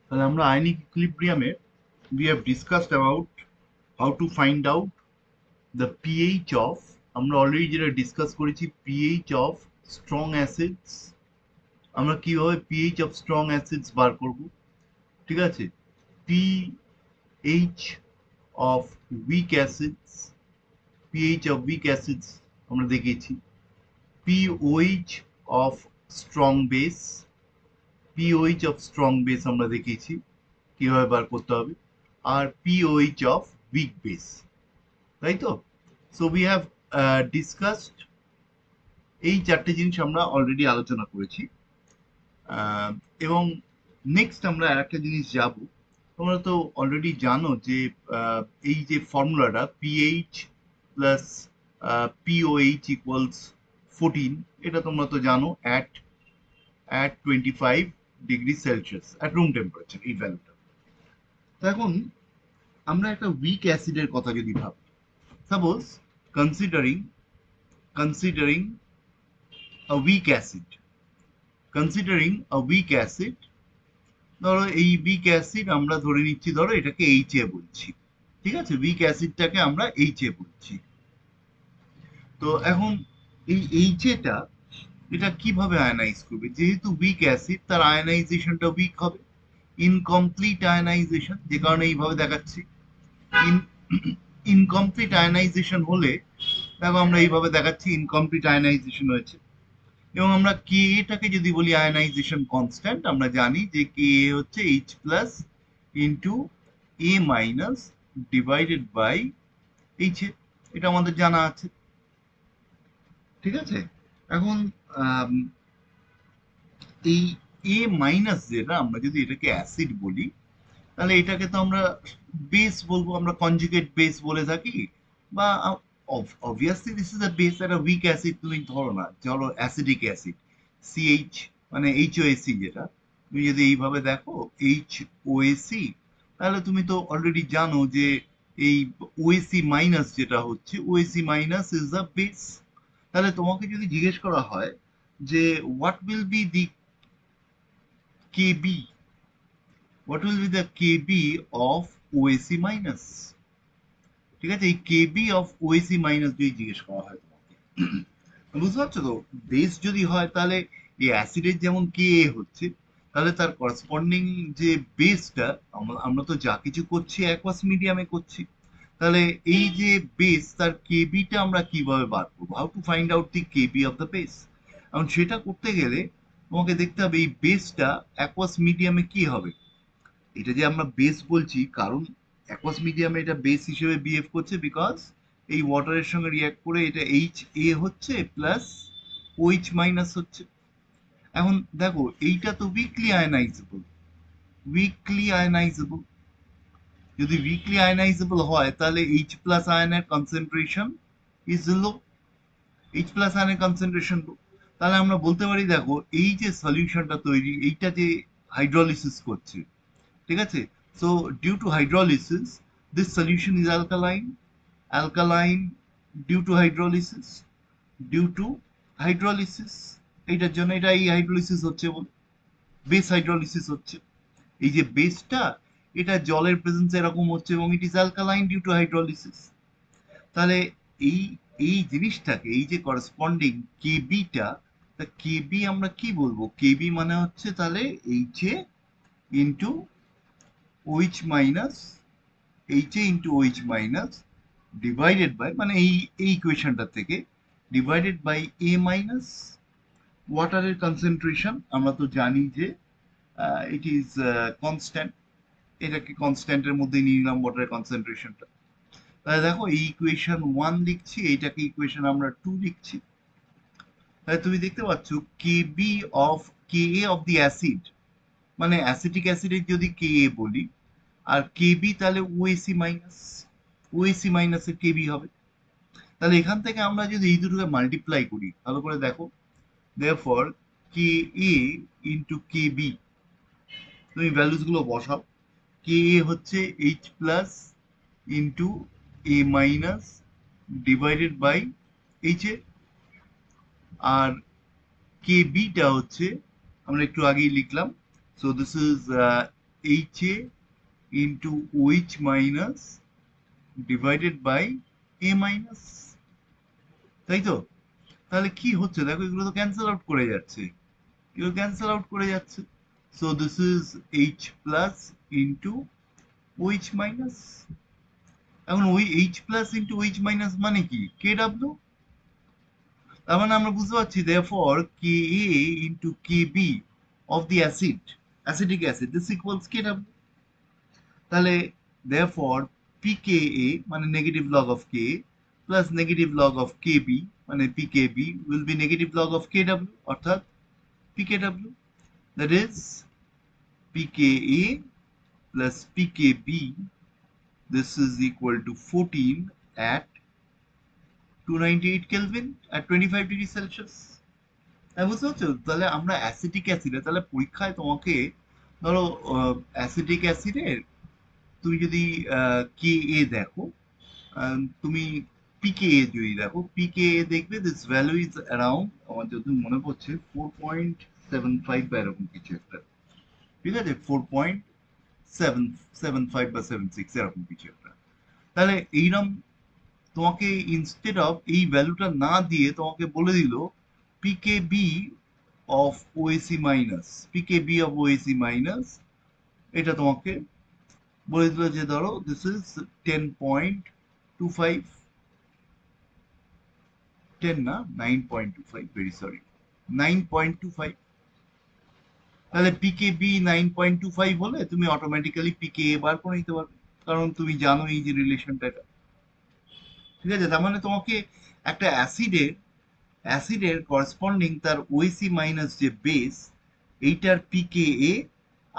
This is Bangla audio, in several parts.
তাহলে আমরা ionic ইকুইলিব্রিয়ামে we have discussed about how to find out the pH of, আমরা অলরেডি যেটা ডিসকাস করেছি pH of strong acids, আমরা কিভাবে pH of strong acids বার করব, ঠিক আছে? pH of weak acids, pH of weak acids আমরা দেখেছি, pOH of strong base, pOH of strong base আমরা দেখেছি কিভাবে বার করতে হবে, আর pOH of weak base, তাই তো? সো উই হ্যাভ ডিসকাসড, এই চারটে জিনিস আমরা অলরেডি আলোচনা করেছি। আহ, এবং নেক্সট আমরা আরেকটা জিনিস যাব। তোমরা তো অলরেডি জানো যে এই যে ফর্মুলাটা পিএইচ প্লাস পিওএইচ ইকুয়ালস 14, এটা তোমরা তো জানো at 25 degree Celsius at room temperature, এই ভ্যালুটা। তো এখন আমরা একটা উইক অ্যাসিডের কথা যদি ভাবি, suppose considering considering a weak acid, considering a weak acid, ধরো এই উইক অ্যাসিড আমরা ধরে নিচ্ছি, ধরো এটাকে এইচ এ বলছি, ঠিক আছে? উইক অ্যাসিডটাকে আমরা এইচ এ বলছি। তো এখন এই এইচ এটা এটা কিভাবে আয়নাইজ করবে? যেহেতু উইক অ্যাসিড, তার আয়নাইজেশনটা উইক হবে, ইনকমপ্লিট আয়নাইজেশন, যে কারণে এইভাবে দেখাচ্ছি। ইনকমপ্লিট আয়নাইজেশন হলে দেখো আমরা এইভাবে দেখাচ্ছি ইনকমপ্লিট আয়নাইজেশন হয়েছে। এবং আমরা কে এটাকে যদি বলি আয়নাইজেশন কনস্ট্যান্ট, আমরা জানি যে কে হচ্ছে H plus into A minus divided by H A, এটা আমাদের জানা আছে, ঠিক আছে? এখন আম, এই এ মাইনাস যেটা, আমরা যদি এটাকে অ্যাসিড বলি, তাহলে এটাকে তো আমরা বেস বলবো, আমরা কনজুগেট বেস বলে থাকি, বা obviously this is a base. একটা উইক অ্যাসিড তুমি ধরো না, চলো অ্যাসিডিক অ্যাসিড সিএইচ, মানে এইচওএসি, যেটা তুমি যদি এইভাবে দেখো এইচওএসি, তাহলে তুমি তো অলরেডি জানো যে এই ওএসি মাইনাস যেটা হচ্ছে, O A C minus is a base. তাহলে তোমাকে যদি জিজ্ঞেস করা হয় যে what will be the K B, what will be the kb of OAC minus, ঠিক আছে? এই kb of OAC minus যদি জিজ্ঞেস করা হয় তোমাকে, বুঝতে পারছো তো? বেস যদি হয় তাহলে এই অ্যাসিডের যেমন কে হচ্ছে, তাহলে তার করসপন্ডিং যে বেসটা, আমরা তো যা কিছু করছি অ্যাকোয়াস মিডিয়ামে করছি, তাহলে এই যে বেস, তার কেবিটা আমরা কিভাবে বার করবো? How to find out the KB of the base? এখন সেটা করতে গেলে তোমাকে দেখতে হবে এই বেসটা অ্যাকোয়াস মিডিয়ামে কি হবে। এটা যে আমরা বেস বলছি, কারণ অ্যাকোয়াস মিডিয়ামে এটা বেস হিসেবে বিহেভ করছে, বিকজ এই ওয়াটারের সঙ্গে রিয়াক্ট করে এটা এইচ এ হচ্ছে প্লাস ওইচ মাইনাস হচ্ছে। এখন দেখো এইটা তো উইকলি আয়নাইজেবল, উইকলি আয়নাইজেবল। যদি উইকলি আয়নাইজেবল হয় তাহলে এইচ প্লাস আয়নের concentration is low, H plus আয়নের কনসেন্ট্রেশন লো। তাহলে আমরা বলতে পারি দেখো এই যে সলিউশনটা তৈরি, এইটা যে হাইড্রোলিসিস করছে, ঠিক আছে? So due to hydrolysis, this solution is alkaline, alkaline due to hydrolysis, due to hydrolysis, এইটার জন্য এটা এই হাইড্রোলিসিস হচ্ছে বলে বেস হাইড্রোলিসিস হচ্ছে। এই যে বেসটা, এটা জলের প্রেজেন্সে এরকম হচ্ছে এবং it is alkaline due to hydrolysis. তাহলে এই এই জিনিসটাকে, এই যে করসপন্ডিং কেবিটা, তা কেবি আমরা কি বলবো? কেবি মানে হচ্ছে তাহলে H A into OH minus, H A into OH minus divided by, মানে এই ইকুয়েশনটা থেকে ডিভাইডেড বাই এ মাইনাস ওয়াটারের কনসেন্ট্রেশন। আমরা তো জানি যে ইট ইজ কনস্ট্যান্ট, এটাকে কনস্ট্যান্টের মধ্যে নিয়ে নিলাম ওয়াটারের কনসেন্ট্রেশনটা। তাহলে দেখো এই ইকুয়েশন 1 লিখছি, এইটাকে ইকুয়েশন আমরা 2 লিখছি। তাহলে তুমি দেখতে পাচ্ছ Kb of K A of the acid, মানে অ্যাসিটিক অ্যাসিডের যদি কে এ বলি, আর কেবি তাহলে ওএসি মাইনাস, ওএসি মাইনাসের কেবি হবে। তাহলে এখান থেকে আমরা যদি এই দুটোকে মাল্টিপ্লাই করি, ভালো করে দেখো, therefore K A into K B, তুমি ভ্যালুস গুলো বসাও। কে এ হচ্ছে H plus into A minus divided by H A, আর কে বিটা হচ্ছে আমরা একটু আগেই লিখলাম, so this is HA into OH minus divided by A minus, তাই তো? তাহলে কি হচ্ছে দেখো, এগুলো তো ক্যান্সেল আউট করে যাচ্ছে, এগুলো ক্যান্সেল আউট করে যাচ্ছে। So this is H plus into OH minus. এখন ওই H plus into OH minus মানে কি? KW। তার মানে আমরা বুঝতে পারছি therefore Ka into Kb of the acid, acetic acid, this equals KW। তাহলে therefore pKa মানে negative log of Ka plus negative log of Kb মানে pKb will be negative log of Kw অর্থাৎ pKw, that is pKa plus pKb, this is equal to 14 at 298 Kelvin at 25 degree Celsius। তাই বুঝতে পারছো? তাহলে আমরা অ্যাসিটিক অ্যাসিডে, তাহলে পরীক্ষায় তোমাকে ধরো অ্যাসিটিক অ্যাসিডের তুমি যদি কে এ দেখো, তুমি পিকে এ যদি দেখো, পিকে এ দেখবে দিস ভ্যালু ইজ অ্যারাউন্ড, আমার যদি মনে পড়ছে 4.75 বা এরকম কিছু একটা, ঠিক আছে, 4.775 বা 76 এরকম কিছু একটা। তাহলে এইরকম তোমাকে ইনস্টেড অফ এই ভ্যালুটা না দিয়ে তোমাকে বলে দিল pKb of OAC minus, pKb of OAC minus, এটা তোমাকে বলে দিল যে ধরো দিস ইজ 10.25, 10 না 9.25, ভেরি সরি, 9.25। তাহলে পিকেবি 9.25 হলে তুমি অটোমেটিক্যালি পিকে এ বার করে নিতে পারবে, কারণ তুমি জানো এই যে রিলেশনটা এটা, ঠিক আছে। তার মানে তোমাকে একটা অ্যাসিডের করসপন্ডিং তার ওএসি মাইনাস যে বেস, এইটার পিকেএ,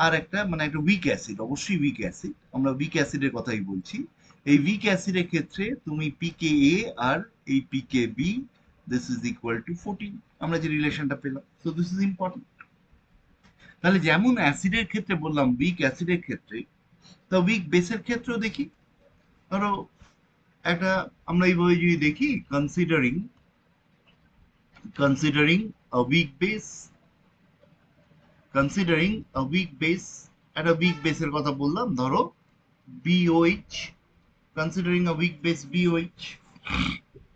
আর একটা মানে একটা উইক অ্যাসিড, অবশ্যই উইক অ্যাসিড, আমরা উইক অ্যাসিডের কথাই বলছি। এই উইক অ্যাসিডের ক্ষেত্রে তুমি পিকেএ আর এই pKb, this is equal to 14, আমরা যে রিলেশনটা পেলাম। So this is important. তাহলে যেমন অ্যাসিডের ক্ষেত্রে বললাম উইক অ্যাসিডের ক্ষেত্রে, তা উইক বেসের ক্ষেত্রেও দেখি। ধরো একটা, আমরা এইভাবে যদি দেখি, considering a weak base, considering a week base, একটা উইক বেসের কথা বললাম, ধরো BOH, considering a week base BOH,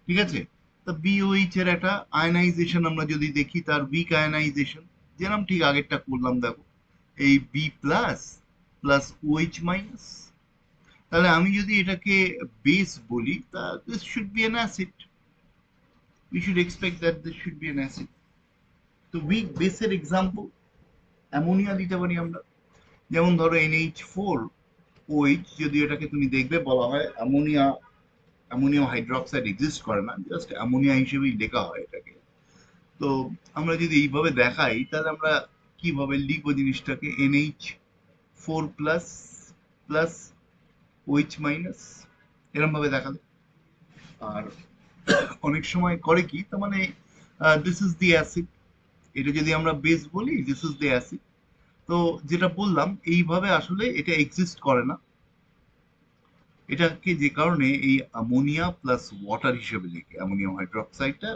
ঠিক আছে। তো BOH এর একটা আয়নাইজেশন আমরা যদি দেখি, তার উইক আয়নাইজেশন যেরকম ঠিক আগেরটা করলাম, দেখো এই B plus plus OH minus. তাহলে আমি যদি এটাকে বেস বলি, তা this should be an acid, we should expect that this should be an acid. তো উইক বেসের এক্সাম্পল অ্যামোনিয়া দিতে পারি আমরা, যেমন ধরো NH4OH, যদি এটাকে তুমি দেখবে বলা হয় অ্যামোনিয়া, অ্যামোনিয়াম হাইড্রোক্সাইড এক্সিস্ট করে না, জাস্ট অ্যামোনিয়া হিসেবেই লেখা হয় এটাকে। তো আমরা যদি এইভাবে দেখাই, তাহলে আমরা কিভাবে লিখবো জিনিসটাকে, NH4 plus plus OH minus, এরকম ভাবে দেখাবে। আর অনেক সময় করে কি, তার মানে দিস ইজ দি অ্যাসিড, এটা যদি আমরা বেস বলি, দিস ইজ দি অ্যাসিড। তো যেটা বললাম, এইভাবে আসলে এটা এক্সিস্ট করে না, এটাকে যে কারণে এই অ্যামোনিয়া প্লাস ওয়াটার হিসেবে লিখে, অ্যামোনিয়াম হাইড্রোক্সাইডটা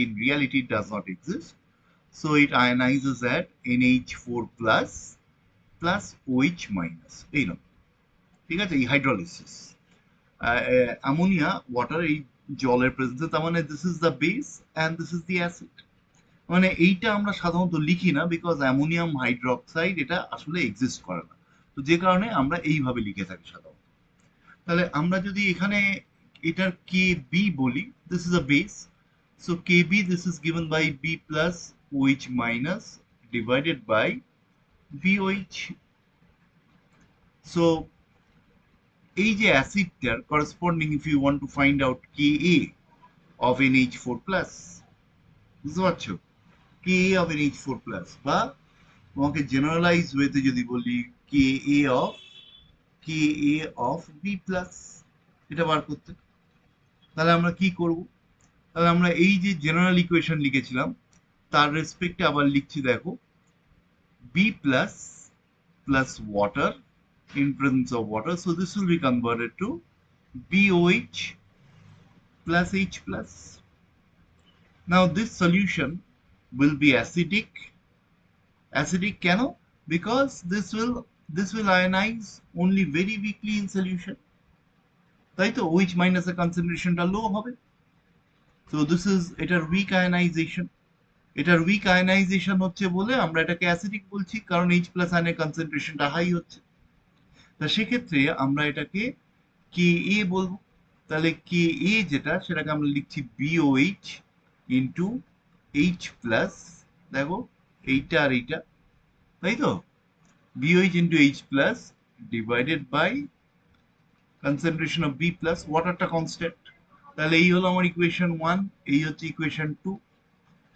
in reality does not exist, so it ionizes at NH4 plus plus OH minus, এইরকম, ঠিক আছে, এই হাইড্রোলিসিস। অ্যামোনিয়া ওয়াটার এই জলের প্রেজেন্সে, তার মানে this is the base and this is the acid. মানে এইটা আমরা সাধারণত লিখি না, বিকজ অ্যামোনিয়াম হাইড্রোক্সাইড এটা আসলে এক্সিস্ট করে না, তো যে কারণে আমরা এইভাবে লিখে থাকি সাধারণত। তাহলে আমরা যদি এখানে এটার কে বি বলি, this is a base, so K B this is given by B plus OH minus divided by BOH. সো এই যে অ্যাসিডটার corresponding, if you want to find out K A of NH4 plus, বুঝতে পারছো, কে এ অফ NH4 প্লাস, বা তোমাকে জেনারেলাইজ ওয়েতে যদি বলি K A of, K A of B plus, এটা বার করতে, তাহলে আমরা কি করব? তাহলে আমরা এই যে জেনারেল ইকুয়েশন লিখেছিলাম, তার রেসপেক্টে আবার লিখছি, দেখো B plus plus water in presence of water, so this will be converted to BOH plus H plus. Now this solution will be acidic, acidic কেন? Because this will this will ionize only very weakly in solution, তাই তো, OH মাইনাস এর কনসেন্ট্রেশনটা লো হবে। সো দিস ইজ এটার উইক আয়নাইজেশন। এটার উইক আয়নাইজেশন হচ্ছে বলে আমরা এটাকে অ্যাসিডিক বলছি, কারণ H প্লাস আয়নের কনসেন্ট্রেশনটা হাই হচ্ছে। তা সেক্ষেত্রে আমরা এটাকে Ka বলবো। তাহলে Ka যেটা, সেটাকে আমরা লিখছি BOH ইন্টু H প্লাস, দেখো এইটা আর এইটা, তাই তো, BOH into H plus divided by concentration of B plus, ওয়াটারটা কনস্ট্যান্ট। তাহলে এই হলো আমার ইকুয়েশন 1, এই হচ্ছে ইকুয়েশন 2।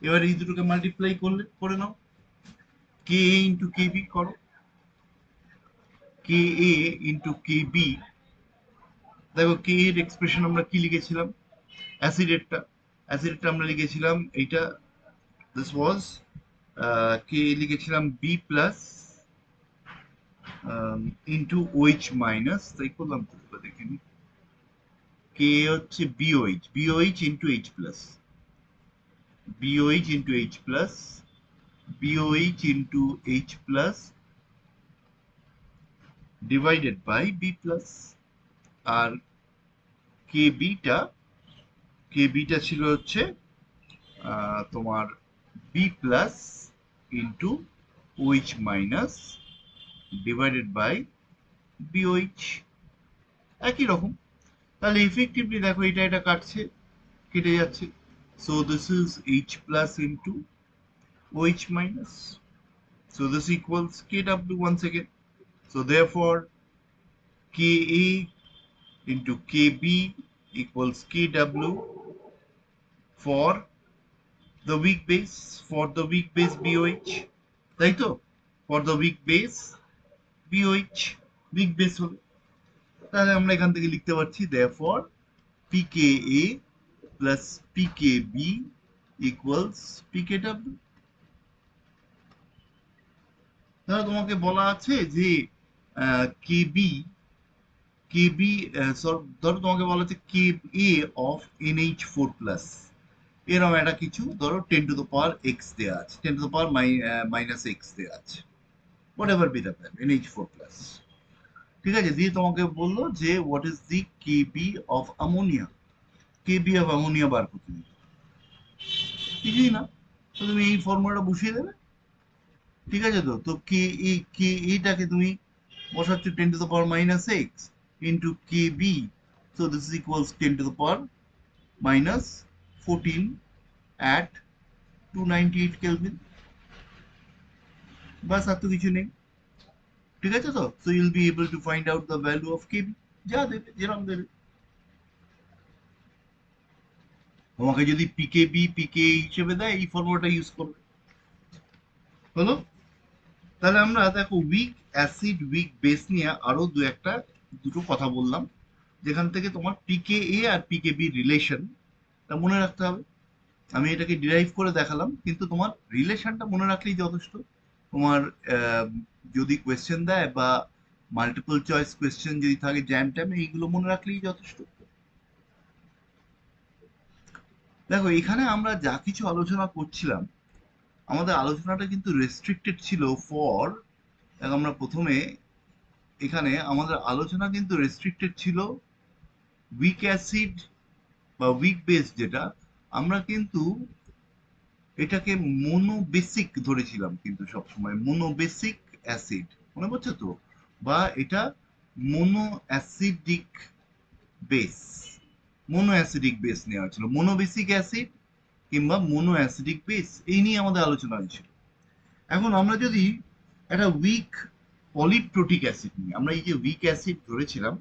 এবার এই দুটোকে মাল্টিপ্লাই করে নাও, Ka ইন্টু Kb করো, Ka ইন্টু Kb, দেখো Ka এর এক্সপ্রেশন আমরা কি লিখেছিলাম, অ্যাসিডেটটা আমরা লিখেছিলাম এইটা, দিস ওয়াজ Ka লিখেছিলাম B plus into OH minus, তাই করলাম তো, দেখিনি, Ka হচ্ছে BOH into H plus, BOH into H plus, BOH into H plus divided by B plus. আর KB টা ছিল হচ্ছে তোমার B plus into OH minus divided by BOH, একই রকম। তাহলে ইফেক্টিভলি দেখো এটা এটা কাটছে, কেটে যাচ্ছে। So this is H plus into OH minus, so this equals KW once again. So therefore Ka into Kb equals KW for the weak base, BOH, তাই তো, for the weak base BOH, weak base হলো। তাহলে আমরা এখান থেকে লিখতে পারছি therefore pKa plus pKb equals pKw। ধরো তোমাকে বলা আছে যে কেবি কেবি ধরো তোমাকে বলা আছে Ka অফ NH4 প্লাস, এরকম একটা কিছু ধরো 10 টু দ্য পাওয়ার এক্স দেওয়া আছে, 10 to the power minus X দেওয়া আছে, whatever be the value, NH4 plus, ঠিক আছে। দিয়ে তোমাকে বললো যে what is the KB of ammonia, KB of ammonia বার করতে দিবে, কিছুই না, তো তুমি এই ফর্মুলাটা বসিয়ে দেবে, ঠিক আছে। তো তো কে এটাকে তুমি বসাচ্ছ 10 to the power minus X into KB, so this is equals 10 to the power minus 14 at 298 kelvin, বাস আর তো কিছু নেই, ঠিক আছে। তো so you'll be able to find out the value of KB, যা দেবে যেরকম দেবে, তোমাকে যদি পিকে হিসেবে দেয় এই ফর্মুলাটা ইউজ করবে, হলো। তাহলে আমরা দেখো উইক অ্যাসিড উইক বেস নিয়ে আরো দুটো কথা বললাম, যেখান থেকে তোমার পিকেএ আর পিকেবি রিলেশন মনে রাখতে হবে। আমি এটাকে ডিরাইভ করে দেখালাম, কিন্তু তোমার রিলেশনটা মনে রাখলেই যথেষ্ট। তোমার যদি কোয়েশ্চেন দেয় বা মাল্টিপল চয়েস কোয়েশ্চেন যদি থাকে জ্যাম ট্যাম, এইগুলো মনে রাখলেই যথেষ্ট। দেখো এখানে আমরা যা কিছু আলোচনা করছিলাম, আমাদের আলোচনাটা কিন্তু রেস্ট্রিক্টেড ছিল ফর, আমরা প্রথমে এখানে আমাদের আলোচনা কিন্তু রেস্ট্রিক্টেড ছিল উইক অ্যাসিড বা উইক বেস, যেটা আমরা কিন্তু এটাকে মোনোবেসিক ধরেছিলাম, কিন্তু সবসময় মোনোবেসিক অ্যাসিড, মনে পড়ছে তো, বা এটা mono acidic base, mono acidic base নেওয়া ছিল, মোনোবেসিক অ্যাসিড কিংবা মোনো অ্যাসিডিক বেস, এই নিয়ে আমাদের আলোচনা হয়েছিল। এখন আমরা যদি একটা উইক পলিপ্রোটিক অ্যাসিড নিই, আমরা এই যে উইক অ্যাসিড ধরেছিলাম,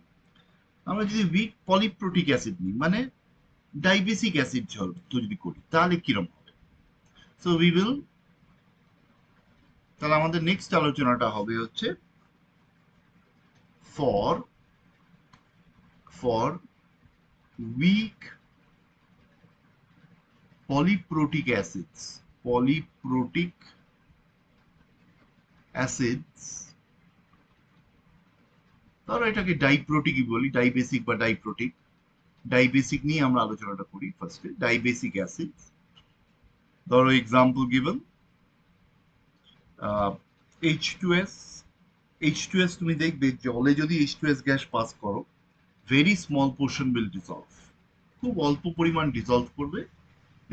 আমরা যদি উইক পলিপ্রোটিক অ্যাসিড নিই, মানে ডাইবেসিক অ্যাসিড যদি করি, তাহলে কিরকম হবে। সো উই উইল, তাহলে আমাদের নেক্সট আলোচনাটা হবে হচ্ছে for for weak polyprotic acids, ধরো এটাকে ডাইপ্রোটিকই বলি, ডাইবেসিক বা ডাইবেসিক নিয়ে আমরা আলোচনাটা করি ফার্স্টে। ডাইবেসিক অ্যাসিড, ধরো এক্সাম্পল গিভেন H2S, H2S তুমি দেখবে জলে যদি H2S গ্যাস পাস করো, very small portion will dissolve, খুব অল্প পরিমাণ ডিসলভ করবে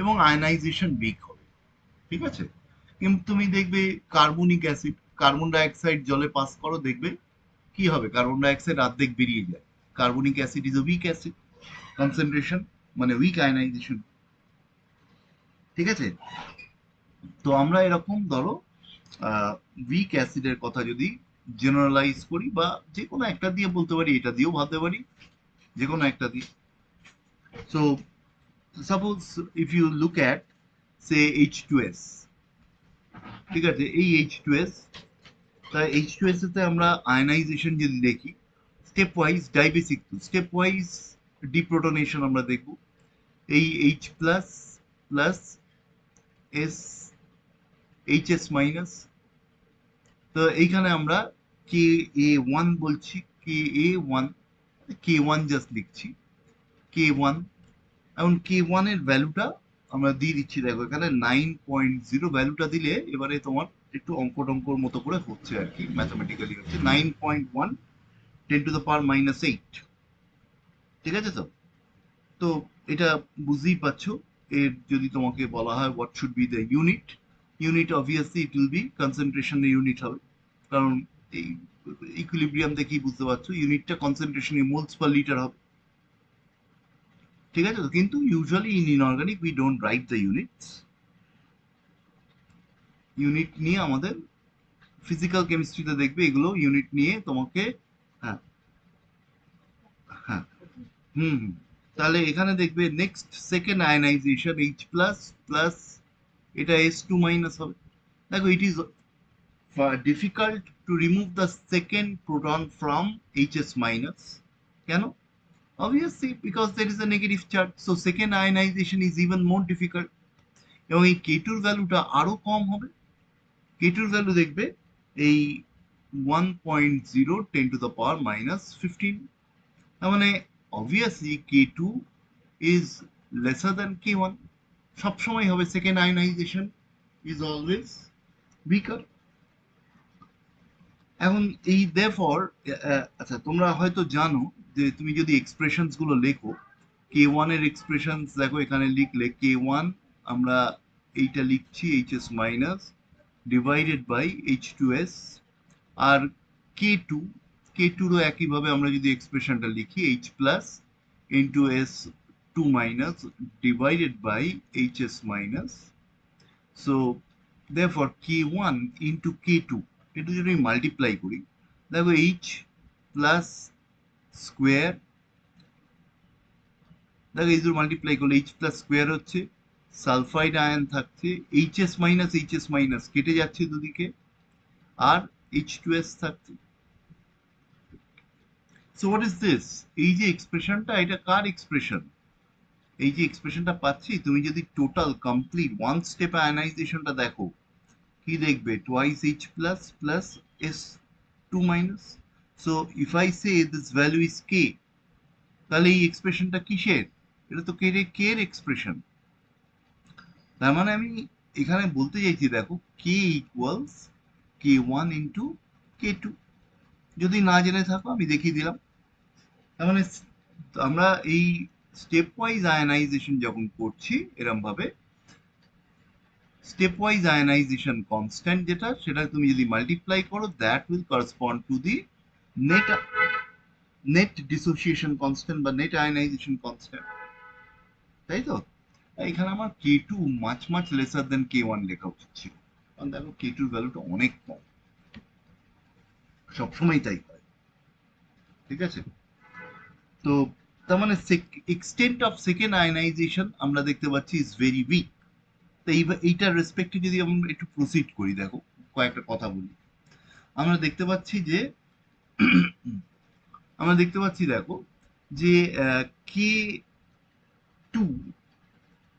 এবং আয়নাইজেশন উইক হবে, ঠিক আছে। কিন্তু তুমি দেখবে কার্বনিক অ্যাসিড, কার্বন ডাইঅক্সাইড জলে পাস করো, দেখবে কি হবে, কার্বন ডাইঅক্সাইড অর্ধেক বেরিয়ে যায়। Carbonic acid is a week acid, concentration মানে উইক আয়নাইজেশন, ঠিক আছে। তো আমরা এরকম ধরো উইক অ্যাসিডের কথা যদি জেনারেলাইজ করি, বা যে কোনো একটা দিয়ে বলতে পারি, এটা দিয়েও ভাবতে পারি, যে কোনো একটা দিয়ে। So suppose if you look at say H2S, ঠিক আছে, এই H2S, তাই H2S তে আমরা আয়নাইজেশন যদি দেখি, step wise dibasic to step wise deprotonation আমরা দেখব। এই H plus plus S HS minus, তো এইখানে আমরা Ka1 বলছি, Ka1, K1 জাস্ট লিখছি, K1। এখন K1 এর ভ্যালুটা আমরা দিয়ে দিচ্ছি, দেখো এখানে 9.0 ভ্যালুটা দিলে এবারে তোমার একটু অঙ্ক টঙ্কর মতো করে হচ্ছে আর কি, ম্যাথমেটিক্যালি হচ্ছে 9.1 10⁻⁻8, ঠিক আছে। তো তো এটা বুঝতেই পারছো, এর যদি তোমাকে বলা হয় what should be the unit, unit obviously it will be কনসেন্ট্রেশনের ইউনিট হবে, কারণ এই ইকুইলিব্রিয়াম দেখেই বুঝতে পারছো ইউনিটটা কনসেন্ট্রেশন মোলস পার লিটার হবে, ঠিক আছে। তো কিন্তু usually in inorganic we don't write the units, unit নিয়ে আমাদের ফিজিক্যাল কেমিস্ট্রিতে দেখবে এগুলো ইউনিট নিয়ে তোমাকে, হ্যাঁ হ্যাঁ, হুম হুম। তাহলে এখানে দেখবে next second ionisation H plus plus, এটা S2 মাইনাস হবে। দেখো it is difficult to remove the second proton from HS minus, কেন? Obviously because there is a negative charge, so second ionization is even more difficult, এবং এই K2 এর ভ্যালুটা আরো কম হবে। K2 এর ভ্যালু দেখবে এই 1.0 10⁻⁻15, তার মানে obviously K2 is lesser than K1, সবসময় হবে second ionisation is always weaker। এখন এই therefore আচ্ছা তোমরা হয়তো জানো যে তুমি যদি এক্সপ্রেশনস গুলো লেখো, K1 এর এক্সপ্রেশনস দেখো এখানে লিখলে K1 আমরা এইটা লিখছি HS minus divided by H2S, আর K2, K2 ও একইভাবে আমরা যদি এক্সপ্রেশনটা লিখি H plus into S2 minus divided by HS minus. So therefore K1 into K2, এটা যদি আমি মাল্টিপ্লাই করি, দেখো H প্লাস স্কোয়ার, দেখো এই মাল্টিপ্লাই করলে H প্লাস স্কোয়ার হচ্ছে, সালফাইড আয়ন থাকছে, HS মাইনাস HS মাইনাস কেটে যাচ্ছে দুদিকে, আর H2S থাকছে। সো হোয়াট ইজ দিস, এই যে এক্সপ্রেশনটা, এটা কার এক্সপ্রেশন? এই যে এক্সপ্রেশনটা পাচ্ছি, তুমি যদি টোটাল কমপ্লিট ওয়ান স্টেপ আয়নাইজেশনটা দেখো, কি দেখবে, twice H plus plus S2 minus, so if I say this value is K, তাহলে এই এক্সপ্রেশনটা কিসের? এটা তো K এর এক্সপ্রেশন। তার মানে আমি এখানে বলতে চাইছি দেখো K equals K1 into K2, যদি না জেনে থাকো আমি দেখিয়ে দিলাম। তার মানে আমরা এই স্টেপ ওয়াইজ আয়নাইজেশন যখন করছি এরম ভাবে, স্টেপ ওয়াইজ আয়নাইজেশন কনস্ট্যান্ট যেটা, সেটা তুমি যদি মাল্টিপ্লাই করো, that will correspond to the net net dissociation constant বা নেট আয়নাইজেশন কনস্ট্যান্ট, তাই তো। এখানে আমার K2 মাচ মাচ লেসার দেন K1 লেখা উচিত ছিল, কারণ দেখো K2 এর ভ্যালুটা অনেক কম, সবসময় তাই হয়, ঠিক আছে। তো তার মানে এক্সটেন্ট অফ সেকেন্ড আয়নাইজেশন আমরা দেখতে পাচ্ছি ইজ ভেরি উইক। তো এইটার রেসপেক্টে যদি আমরা একটু প্রসিড করি, দেখো কয়েকটা কথা বলি, আমরা দেখতে পাচ্ছি যে আমরা দেখতে পাচ্ছি দেখো যে K2,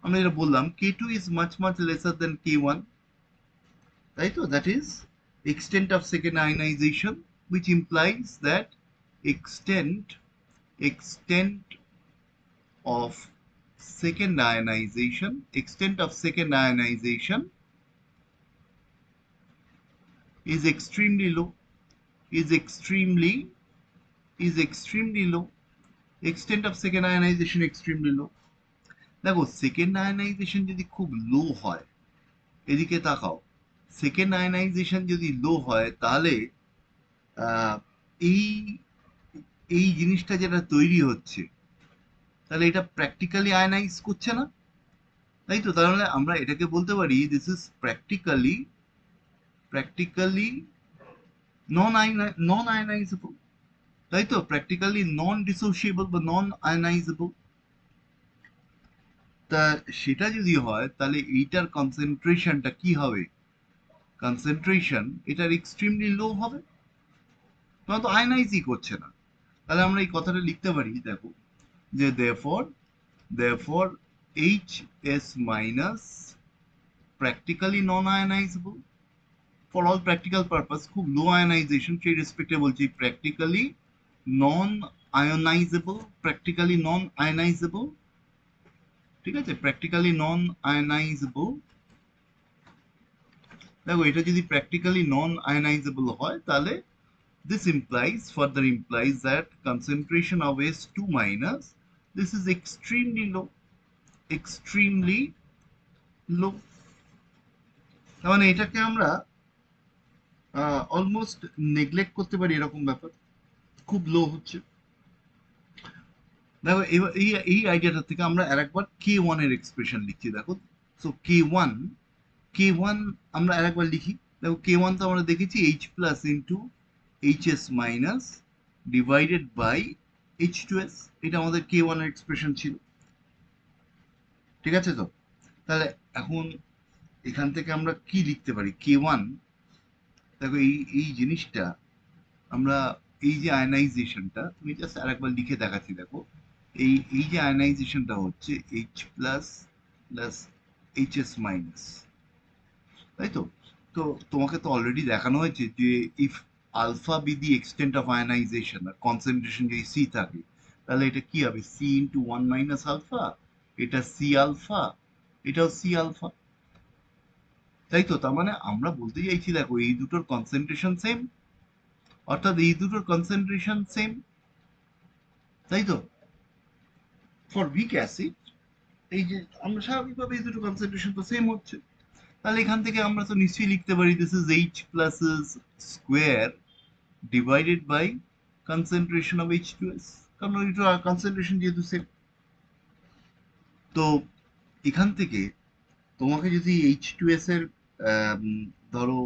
আমরা যেটা বললাম K2 is much much lesser than K1, তাই তো, that is extent of second ionization, which implies that extent of second ionization is extremely low, is extremely low. Extent of second ionization extremely low. দেখো সেকেন্ড আয়নাইজেশন যদি খুব লো হয়, এদিকে তাকাও, সেকেন্ড আয়নাইজেশন যদি লো হয় তাহলে আহ, এই এই জিনিসটা যেটা তৈরি হচ্ছে, তাহলে এটা প্র্যাকটিক্যালি আয়নাইজ করছে না, তাই তো? তাহলে আমরা এটাকে বলতে পারি দিস ইজ প্র্যাকটিক্যালি নন আয়নাইজেবল, তাই তো? প্র্যাকটিক্যালি নন ডিসোসিয়েবল বা নন আয়নাইজেবল। তা সেটা যদি হয় তাহলে এইটার কনসেন্ট্রেশনটা কি হবে? কনসেন্ট্রেশন এটার এক্সট্রিমলি লো হবে, তোমার তো আয়নাইজই করছে না। তাহলে আমরা এই কথাটা লিখতে পারি, দেখো, যে therefore HS minus practically non-ionizable for all practical purpose, খুব লো আয়নাইজেশন সেই রেসপেক্টে বলছি, প্র্যাকটিক্যালি নন আয়নাইজেবল, ঠিক আছে? Practically non আয়নাইজেবল। দেখো এটা যদি প্র্যাকটিক্যালি নন আয়নাইজেবল হয় তাহলে further implies that concentration of S2 minus, this is extremely low। তার মানে এটাকে আমরা অলমোস্ট নেগলেক্ট করতে পারি, এরকম ব্যাপার, খুব লো হচ্ছে। দেখো এবার এই এই আইডিয়াটা থেকে আমরা আরেকবার K1 এর এক্সপ্রেশন লিখছি, দেখো। সো K1 আমরা আরেকবার লিখি। দেখো K1 তো আমরা দেখেছি H plus into HS minus divided by H2S, এটা আমাদের K1 এর এক্সপ্রেশন ছিল, ঠিক আছে তো? তাহলে এখন এখান থেকে আমরা কি লিখতে পারি? K1, দেখো এই এই জিনিসটা আমরা, এই যে আয়নাইজেশনটা, তুমি জাস্ট আরেকবার লিখে দেখাচ্ছি, দেখো এই এই যে আয়নাইজেশনটা হচ্ছে H plus plus HS minus, তাই তো? তো তোমাকে তো অলরেডি দেখানো হয়েছে যে if alpha be the extent of ionization আর কনসেন্ট্রেশন যদি সি থাকে, তাহলে এটা কি হবে? C into one minus alpha, এটা সি আলফা, এটাও সি আলফা, তাই তো? তার মানে আমরা বলতে চাইছি, দেখো এই দুটোর কনসেন্ট্রেশন সেম, অর্থাৎ এই দুটোর কনসেন্ট্রেশন সেম, তাই তো? ফর উইক অ্যাসিড, এই যে আমরা স্বাভাবিকভাবে এই দুটো কনসেন্ট্রেশন তো সেম হচ্ছে, তাহলে এখান থেকে আমরা তো নিশ্চয়ই লিখতে পারি this is H plus square divided by concentration of H2S, কারণ এটা কনসেন্ট্রেশন যেহেতু সেম। তো এখান থেকে তোমাকে যদি H2S এর ধরো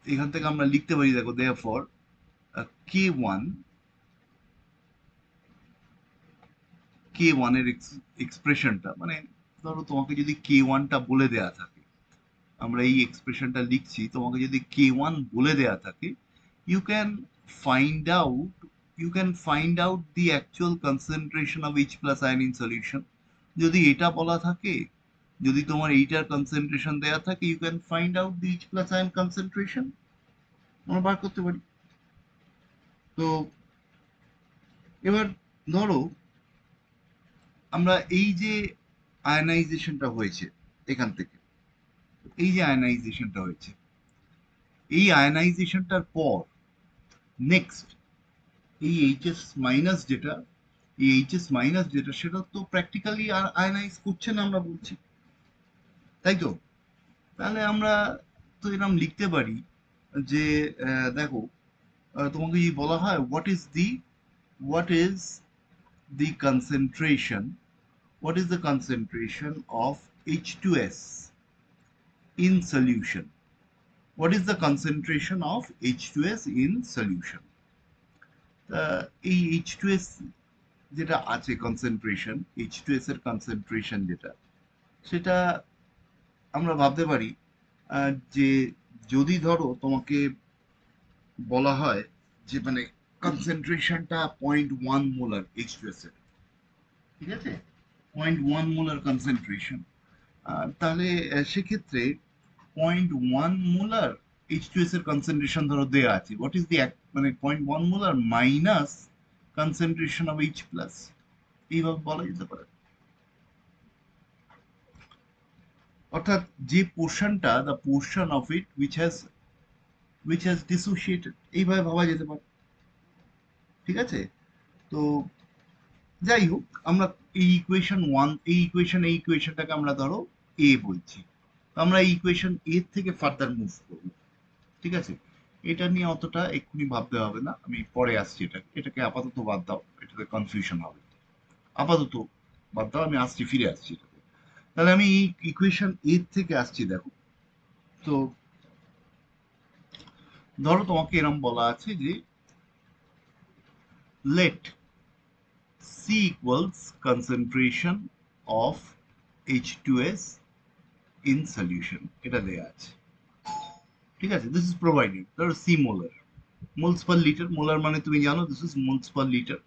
এখান থেকে আমরা লিখতে পারি, দেখো therefore K1 K1 এর এক্সপ্রেশনটা, মানে ধরো তোমাকে যদি K1টা বলে দেয়া থাকে, আমরা এই এক্সপ্রেশনটা লিখছি, তোমাকে যদি K1 বলে দেয়া থাকে, you can find out you can find out the actual concentration of H plus ion in solution। যদি এটা বলা থাকে, যদি তোমার এইটার কনসেন্ট্রেশন দেয়া থাকে, you can find out the H plus ion concentration, আমরা বার করতে পারি। তো এবার ধরো আমরা এই যে আয়নাইজেশনটা হয়েছে এখান থেকে, এই যে আয়নাইজেশনটা হয়েছে, এই আয়নাইজেশনটার পর নেক্সট এই এইচএস মাইনাস যেটা, এই এইচএস মাইনাস যেটা, সেটা তো প্র্যাকটিক্যালি আর আয়নাইজ করছে না আমরা বলছি, তাই তো? তাহলে আমরা তো এরকম লিখতে পারি যে দেখো তোমাকে যদি বলা হয় what is the concentration, what is the concentration of H2S in solution, what is the concentration of H2S in solution, এই H2S যেটা আছে কনসেন্ট্রেশন, H2S এর কনসেন্ট্রেশন যেটা, সেটা আমরা ভাবতে পারি যে যদি ধরো তোমাকে বলা হয় যে মানে কনসেন্ট্রেশনটা 0.1 মোলার H2S এর, ঠিক আছে? 0.1 মোলার কনসেন্ট্রেশন, তাহলে সেক্ষেত্রে 0.1 মোলার H2S এর কনসেন্ট্রেশন ধরো দেয়া আছে, হোয়াট ইজ দি মানে 0.1 molar minus concentration of H plus, এইভাবে বলা যেতে পারে। অর্থাৎ যে পোর্শনটা, the portion of it which has which has dissociated, এইভাবে ভাবা যেতে পারে। ঠিক আছে? তো যাই হোক, আমরা এই ইকুয়েশন ওয়ান, এই ইকুয়েশনটাকে আমরা ধরো এ বলছি। তো আমরা এই ইকুয়েশন এ থেকে ফার্দার মুভ করবো। ঠিক আছে? এটা নিয়ে অতটা এক্ষুনি ভাবতে হবে না, আমি পরে আসছি। এটাকে আপাতত বাদ দাও, এটাতে কনফিউশন হবে। আপাতত বাদ দাও, আমি আসছি, ফিরে আসছি এটাতে। তাহলে আমি এই ইকুয়েশন এর থেকে আসছি, দেখো। তো ধরো তোমাকে এরকম বলা আছে যে late C equals concentration of H2S in solution, এটা দেয়া আছে। ঠিক আছে? This is provided. ধরো C molar, moles per litre, molar মানে তুমি জানো, this is moles per litre.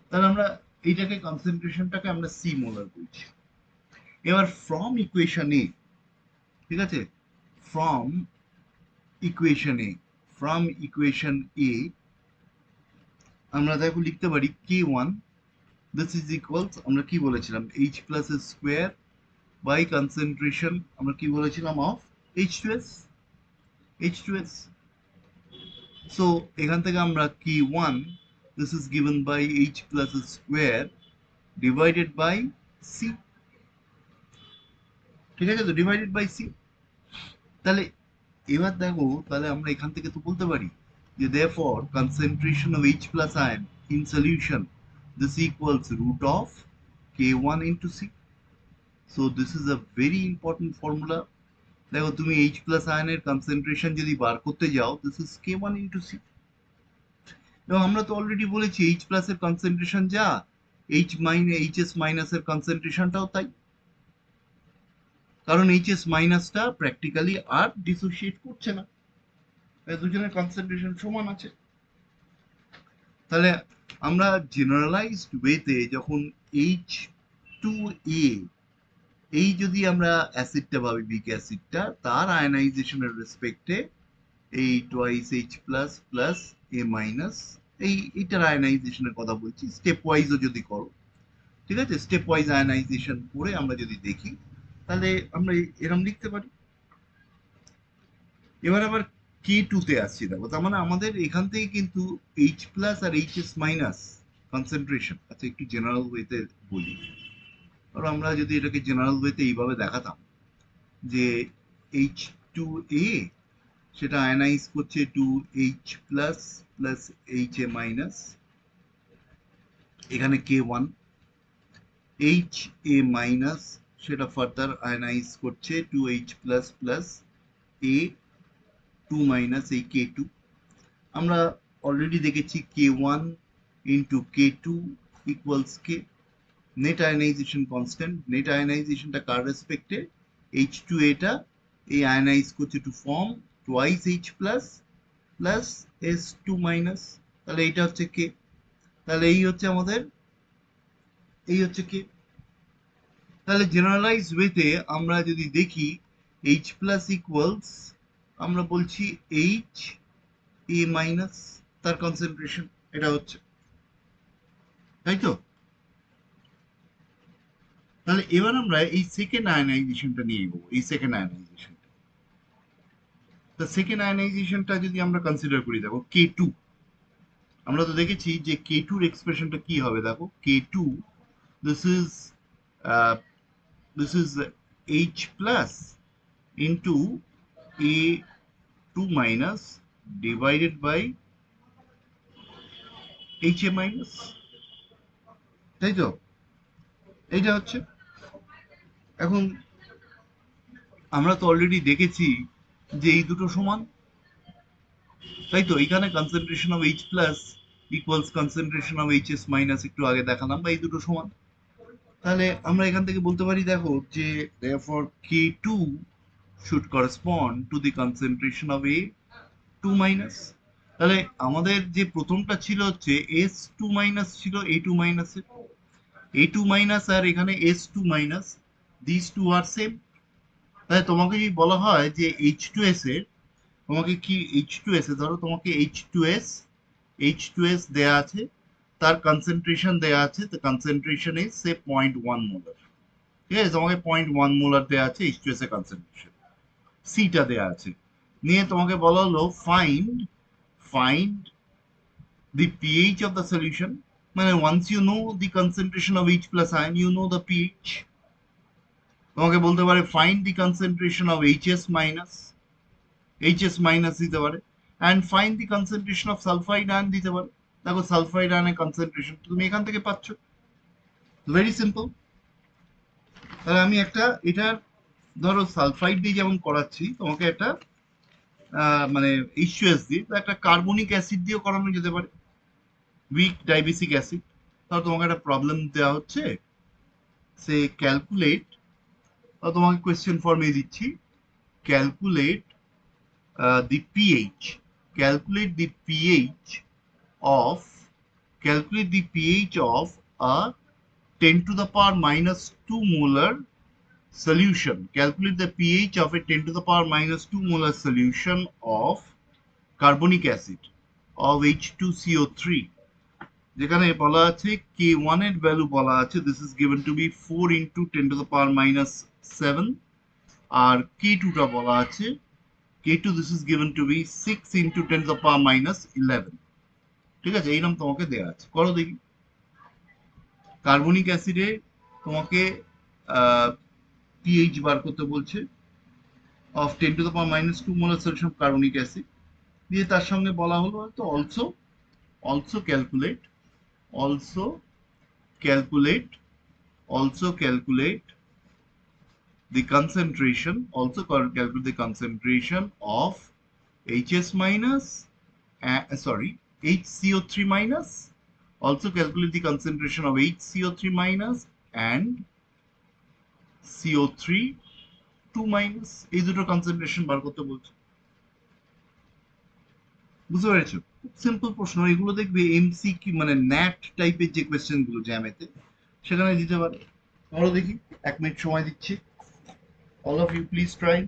তাহলে আমরা এইটাকে, কনসেন্ট্রেশনটাকে আমরা C মোলার বলছি। এবার ফ্রম ইকুয়েশন এ, ঠিক আছে, from equation A, from equation A আমরা দেখো লিখতে পারি K1, দিস ইজ ইকুয়ালস, আমরা কি বলেছিলাম, H plus square by concentration, আমরা কি বলেছিলাম, অফ H2S, H2S। সো এখান থেকে আমরা K1, this is given by H plus square divided by C। ঠিক আছে? তো ডিভাইডেড বাই C। তাহলে এবার দেখো, তাহলে আমরা এখান থেকে তো বলতে পারি যে therefore concentration of H plus ion in solution, this equals root of K1 into C। So this is a very important formula। দেখো, তুমি H প্লাস আয়নের কনসেন্ট্রেশন যদি বার করতে যাও, this is K1 into C. এবং আমরা তো অলরেডি বলেছি H প্লাস এর কনসেন্ট্রেশন যা, HS মাইনাস এর কনসেন্ট্রেশনটাও তাই। কারণ HS মাইনাসটা প্র্যাকটিক্যালি আর ডিসোসিয়েট করছে না, দুজনের কনসেন্ট্রেশন সমান আছে। তাহলে আমরা জেনারেলাইজড ওয়েতে যখন H2A, এই যদি আমরা অ্যাসিডটা ভাবি, বিক অ্যাসিডটা, তার আয়নাইজেশনের রেসপেক্টে এই twice H plus plus A minus, এইটার আয়নাইজেশনের কথা বলছি, স্টেপ ওয়াইজও যদি করো, ঠিক আছে, স্টেপ ওয়াইজ আয়নাইজেশন করে আমরা যদি দেখি, তাহলে আমরা এরকম লিখতে পারি। এবার আবার K2 তে আসছি, দেখো, তার মানে আমাদের এখান থেকে কিন্তু H প্লাস আর HS মাইনাস কনসেন্ট্রেশন, আচ্ছা একটু জেনারেল ওয়েতে বলি। ধরো আমরা যদি এটাকে জেনারেল ওয়েতে এইভাবে দেখাতাম যে H2A সেটা আয়নাইজ করছে to H plus plus HA minus, এখানে K1, HA মাইনাস সেটা ফার্দার আয়নাইজ করছে to H plus plus A2 minus এই K2। আমরা অলরেডি দেখেছি K1 into K2 equals K, net ionisation constant. Net আয়নাইজেশনটা কার রেসপেক্টে, H2A টা এই আয়নাইজ করছে to form twice H plus plus S2 minus, তাহলে এইটা হচ্ছে K। তাহলে এই হচ্ছে আমাদের, এই হচ্ছে K। তাহলে জেনারেলাইজ ওয়েতে আমরা যদি দেখি H প্লাস ইকুয়ালস, আমরা বলছি H A মাইনাস, তার কনসেন্ট্রেশন এটা হচ্ছে, তাই তো? তাহলে এবার আমরা এই সেকেন্ড আয়নাইজেশনটা নিয়ে এগোবো, এই সেকেন্ড আয়নাইজেশনটা। তা সেকেন্ড আয়নাইজেশনটা যদি আমরা কনসিডার করি, দেখো K2, আমরা তো দেখেছি যে K2 এর এক্সপ্রেশনটা কি হবে, দেখো K2, this is uh, this is H plus into A2 minus divided by HA minus, তাই তো? এইটা হচ্ছে। এখন আমরা তো অলরেডি দেখেছি যে এই দুটো সমান, তাই তো? এখানে concentration of H plus equals concentration of HS minus, একটু আগে দেখালাম, বা এই দুটো সমান। তাহলে আমরা এখান থেকে বলতে পারি, দেখো, যে therefore K2 should correspond to the concentration of A2 minus। তাহলে আমাদের যে প্রথমটা ছিল হচ্ছে S2 মাইনাস ছিল A2 মাইনাস এর, A2 মাইনাস আর এখানে S2 minus, this two are same. তাহলে তোমাকে যদি বলা হয় যে H2S এর, তোমাকে কি H2S এ, ধরো তোমাকে H2S দেয়া আছে, তার কনসেন্ট্রেশন দেয়া আছে, তো কনসেন্ট্রেশন ইজ সে 0.1 মোলার। ঠিক আছে? তোমাকে 0.1 মোলার দেয়া আছে H2S এর কনসেন্ট্রেশন, সিটা দেয়া আছে। নিয়ে তোমাকে বলা হলো find the pH of the solution, মানে once you know the concentration of H plus ion you know the pH. তোমাকে বলতে পারে find the concentration of HS minus দিতে পারে, and find the concentration of sulfide ion দিতে পারে। দেখো সালফাইড আয়নের কনসেন্ট্রেশন তুমি এখান থেকে পাচ্ছ, ভেরি সিম্পল। তাহলে আমি একটা এটার ধরো সালফাইড দিয়ে যেমন করাচ্ছি, তোমাকে একটা মানে H2S দিয়ে একটা কার্বনিক অ্যাসিড দিয়েও করানো যেতে পারে, উইক ডাইবেসিক অ্যাসিড। তাহলে তোমাকে একটা প্রবলেম দেওয়া হচ্ছে, সে ক্যালকুলেট, তোমাকে কোয়েশ্চেন ফর্মে দিচ্ছি, calculate the pH, calculate the pH of a 10 to the power minus 2 molar solution. Calculate the pH of a 10 to the power minus 2 molar solution of carbonic acid of H2CO3, যেখানে বলা আছে K1 এর ভ্যালু বলা আছে, this is given to be 4 into 10 to the power minus 7, R K2 টা বলা আছে K2, this is given to be 6 into 10 to the power minus 11। ঠিক আছে, এই নাম তোমাকে দেওয়া আছে, করো দেখি। কার্বনিক অ্যাসিডে তোমাকে পিএইচ বার করতে বলছে of 10 to the power minus 2 molar solution of carbonic acid, দিয়ে তার সঙ্গে বলা হলো তো also calculate also calculate also calculate the concentration, also calculate the concentration of HS minus, HCO3 minus, also calculate the concentration of HCO3 minus and CO3 2 minus, এই দুটো কনসেন্ট্রেশন বার করতে বলছে। বুঝতে পেরেছো? খুব সিম্পল প্রশ্ন, এগুলো দেখবে এমসিকিউ মানে ন্যাট টাইপের যে কোয়েশ্চেন গুলো জ্যামেতে সেখানে দিতে পারে। ধরো দেখি, 1 মিনিট সময় দিচ্ছি, all of you please try।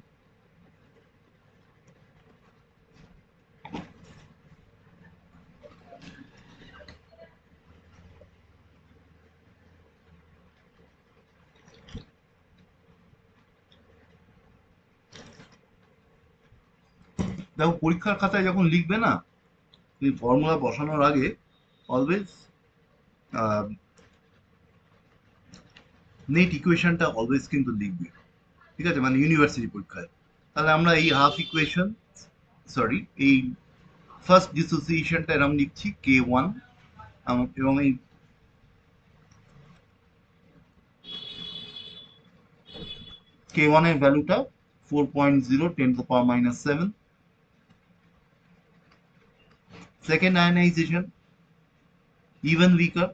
দেখো পরীক্ষার খাতায় যখন লিখবে না, এই ফর্মুলা বসানোর আগে অলওয়েজ নেট ইকুয়েশনটা অলওয়েজ কিন্তু লিখবে, ঠিক আছে, মানে ইউনিভার্সিটি পরীক্ষায়। তাহলে আমরা এই হাফ ইকুয়েশন, সরি এই ফার্স্ট ডিসোসিয়েশনটা এরকম লিখছি K1, এবং এই K1 এর ভ্যালুটা 4.0 10 to the power minus 7। Second ionization, even weaker,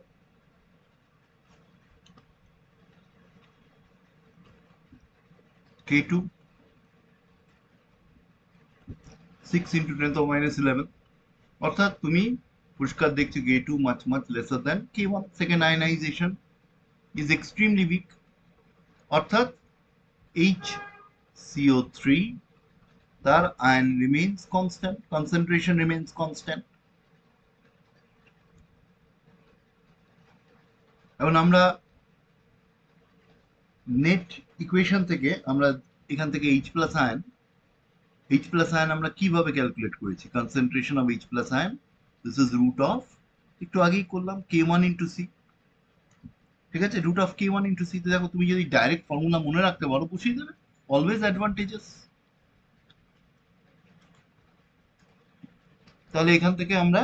K2 6 into 10 to the minus 11, অর্থাৎ তুমি পরিষ্কার দেখছো K2 much lesser than K1। Second ionization is extremely weak, অর্থাৎ HCO3 তার ion remains constant, concentration remains constant। এখন আমরা নেট ইকুয়েশন থেকে আমরা এখান থেকে H plus ion আমরা কিভাবে ক্যালকুলেট করেছি, concentration of H plus ion, this is root of, একটু আগেই করলাম K1 into C, ঠিক আছে, root of K1 into C। দেখো তুমি যদি ডাইরেক্ট ফর্মুলা মনে রাখতে পারো বসিয়ে দেবে, অলওয়েজ অ্যাডভান্টেজেস। তাহলে এখান থেকে আমরা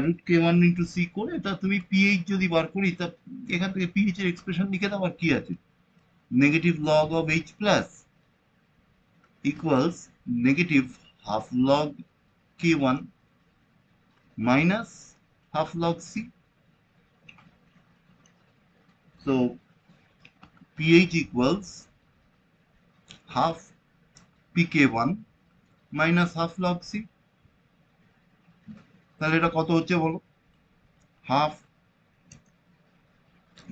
রুট K1 into C করে, তা তুমি পিএইচ যদি বার করি, তা এখান থেকে পিএইচ এর এক্সপ্রেশন লিখে দাও, আর কি আছে, negative log of H plus equals negative half log K1 minus half log C। So pH equals half pK1 minus half log C। তাহলে এটা কত হচ্ছে বলো, হাফ,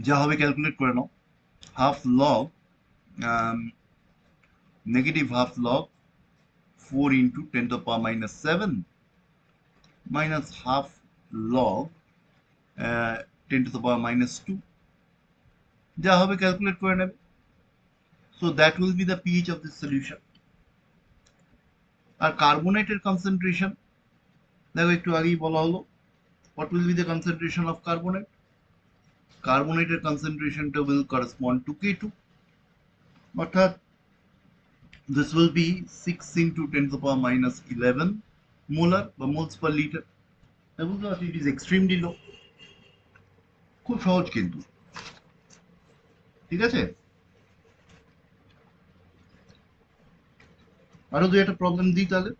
যা হবে ক্যালকুলেট করে নাও, half log negative half log 4 into 10 to the power minus 7 minus half log 10 to the power minus 2, যা হবে ক্যালকুলেট করে নেবে। So that will be the pH of this solution। আর কার্বনেটের কনসেন্ট্রেশন দেখো একটু আগেই বলা হলো, what will be the concentration of carbonate? কার্বনেটের কনসেন্ট্রেশনটা will correspond to K2, অর্থাৎ this will be 6 into 10 to the power minus 11 molar বা moles per liter. বুঝতে পারছি it is extremely low, খুব সহজ কিন্তু, ঠিক আছে। আরো দুই একটা প্রবলেম দিই তাহলে,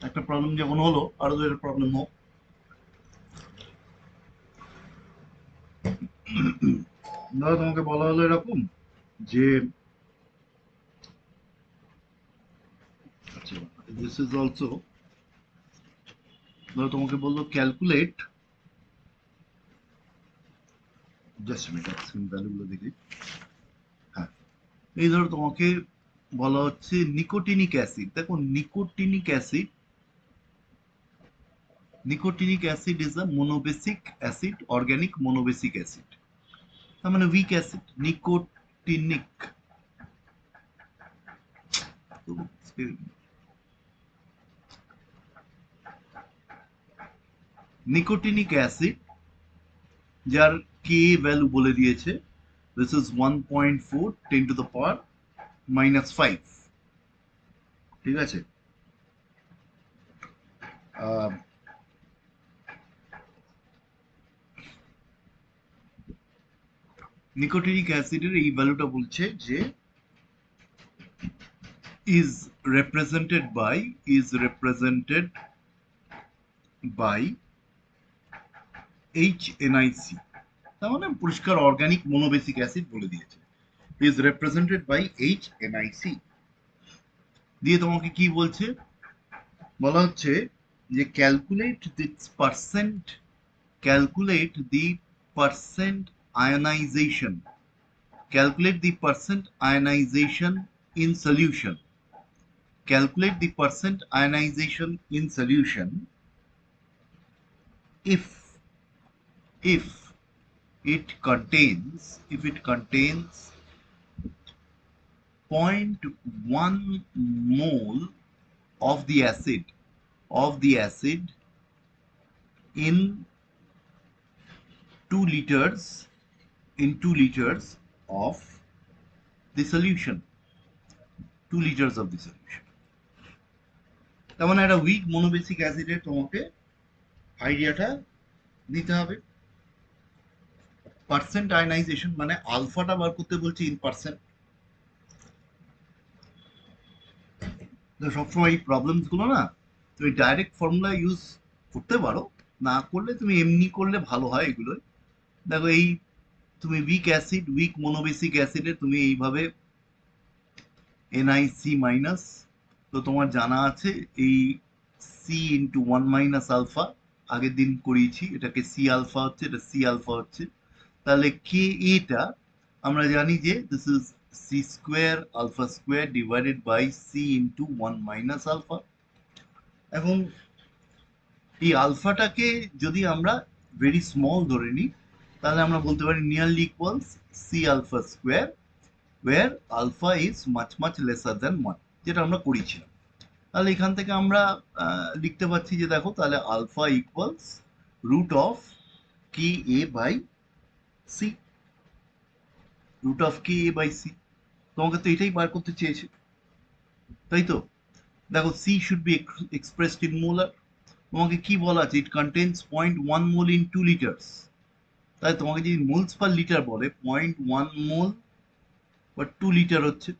একটা প্রবলেম যখন হলো আরো দুই একটা প্রবলেম হোক। ধরো তোমাকে বলা হলো এরকম যে আচ্ছা দিস ইজ অলসো, ধরো তোমাকে বললো ক্যালকুলেট, জাস্ট মিনিট ভ্যালুগুলো দেখি। হ্যাঁ, এই ধরো তোমাকে বলা হচ্ছে নিকোটিনিক অ্যাসিড, দেখো nicotinic acid, nicotinic acid is a monobasic acid, organic monobasic acid, তার মানে weak acid. Nicotinic, nicotinic acid যার কে ভ্যালু বলে দিয়েছে, this is 1.4 10 to the power minus 5, ঠিক আছে। নিকোটিনিক অ্যাসিডের এই ভ্যালুটা বলছে যে is represented by HNIC, তার মানে পরিষ্কার অর্গানিক মোনোবেসিক অ্যাসিড বলে দিয়েছে, is represented by HNIC। দিয়ে তোমাকে কি বলছে, বলা হচ্ছে যে calculate the percent ionization, calculate the percent ionization in solution, calculate the percent ionization in solution if it contains 0.1 mole of the acid in 2 liters of the solution, 2 liters of the solution। তার মানে একটা উইক মোনোবেসিক অ্যাসিডের তোমাকে আইডিয়াটা দিতে হবে। পার্সেন্ট আয়নাইজেশন মানে আলফাটা বার করতে বলছি ইন পার্সেন্ট। সবসময় এই প্রবলেমস গুলো না তুমি ডাইরেক্ট ফর্মুলা ইউজ করতে পারো, না করলে তুমি এমনি করলে ভালো হয় এগুলো। দেখো এই তুমি উইক মোনোবেসিক অ্যাসিডে তুমি এইভাবে NiC মাইনাস, তো তোমার জানা আছে এই C ইন্টু 1 মাইনাস আলফা, আগের দিন করিয়েছি, এটাকে C আলফা হচ্ছে, এটা C আলফা হচ্ছে, তাহলে কে এটা আমরা জানি যে this is C square alpha square divided by C into 1 minus alpha. এখন এই আলফাটাকে যদি আমরা ভেরি স্মল ধরে নিই তাহলে আমরা বলতে পারি nearly equals C alpha square where alpha is much lesser than 1, যেটা আমরা করেছিলাম। তাহলে এখান থেকে আমরা লিখতে পারছি যে দেখো তাহলে alpha equals root of K A by C, root of K A by C. তোমাকে তো এটাই বার করতে চেয়েছে, তাই তো। দেখো C should be expressed in molar, তোমাকে কি বলা আছে, it contains 0.1 mole in 2 litres, তাই তোমাকে যদি মোলস পার লিটার বলে 0.1 মোল বা 2 লিটার হচ্ছে,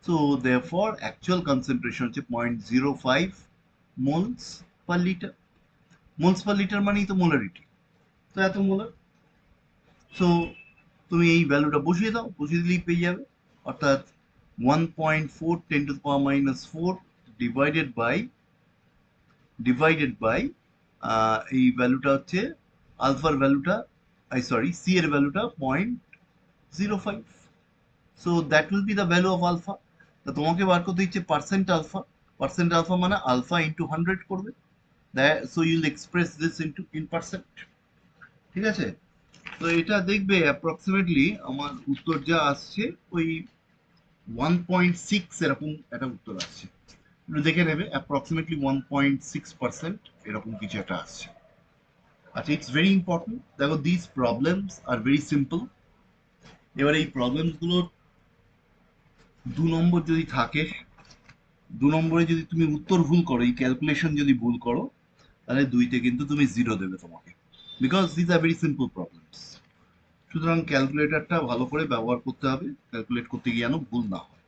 so therefore actual concentration হচ্ছে 0.05 moles per liter, moles per liter মানেই তো মোলারিটি, তো এত মোলার। সো তুমি এই ভ্যালুটা বসিয়ে দাও, বসিয়ে দিলেই পেয়ে যাবে, অর্থাৎ 1.4 10 to the power minus 4 divided by এই ভ্যালুটা হচ্ছে আলফার ভ্যালুটা, সরি সি এর ভ্যালুটা 0.05, so that will be the value of alpha। তো তোমাকে বার করতে দিচ্ছে পার্সেন্ট আলফা মানে আলফা ইন্টু 100 করবে, so you'll express this into in percent, ঠিক আছে। তো এটা দেখবে অ্যাপ্রক্সিমেটলি আমার উত্তর যা আসছে ওই 1.6 এরকম একটা উত্তর আসছে। দেখে নেবে অ্যাপ্রক্সিমেটলি 1.6% এরকম কিছু একটা আসছে। আচ্ছা, ইটস ভেরি ইম্পর্টেন্ট। দেখো, this problems are very simple. এবার এই প্রবলেমস গুলোর 2 নম্বর যদি থাকে, 2 নম্বরে যদি তুমি উত্তর ভুল করো, এই ক্যালকুলেশন যদি ভুল করো, তাহলে 2তে কিন্তু তুমি 0 দেবে তোমাকে, because this are very simple problems. সুতরাং ক্যালকুলেটরটা ভালো করে ব্যবহার করতে হবে, ক্যালকুলেট করতে গিয়ে যেন ভুল না হয়।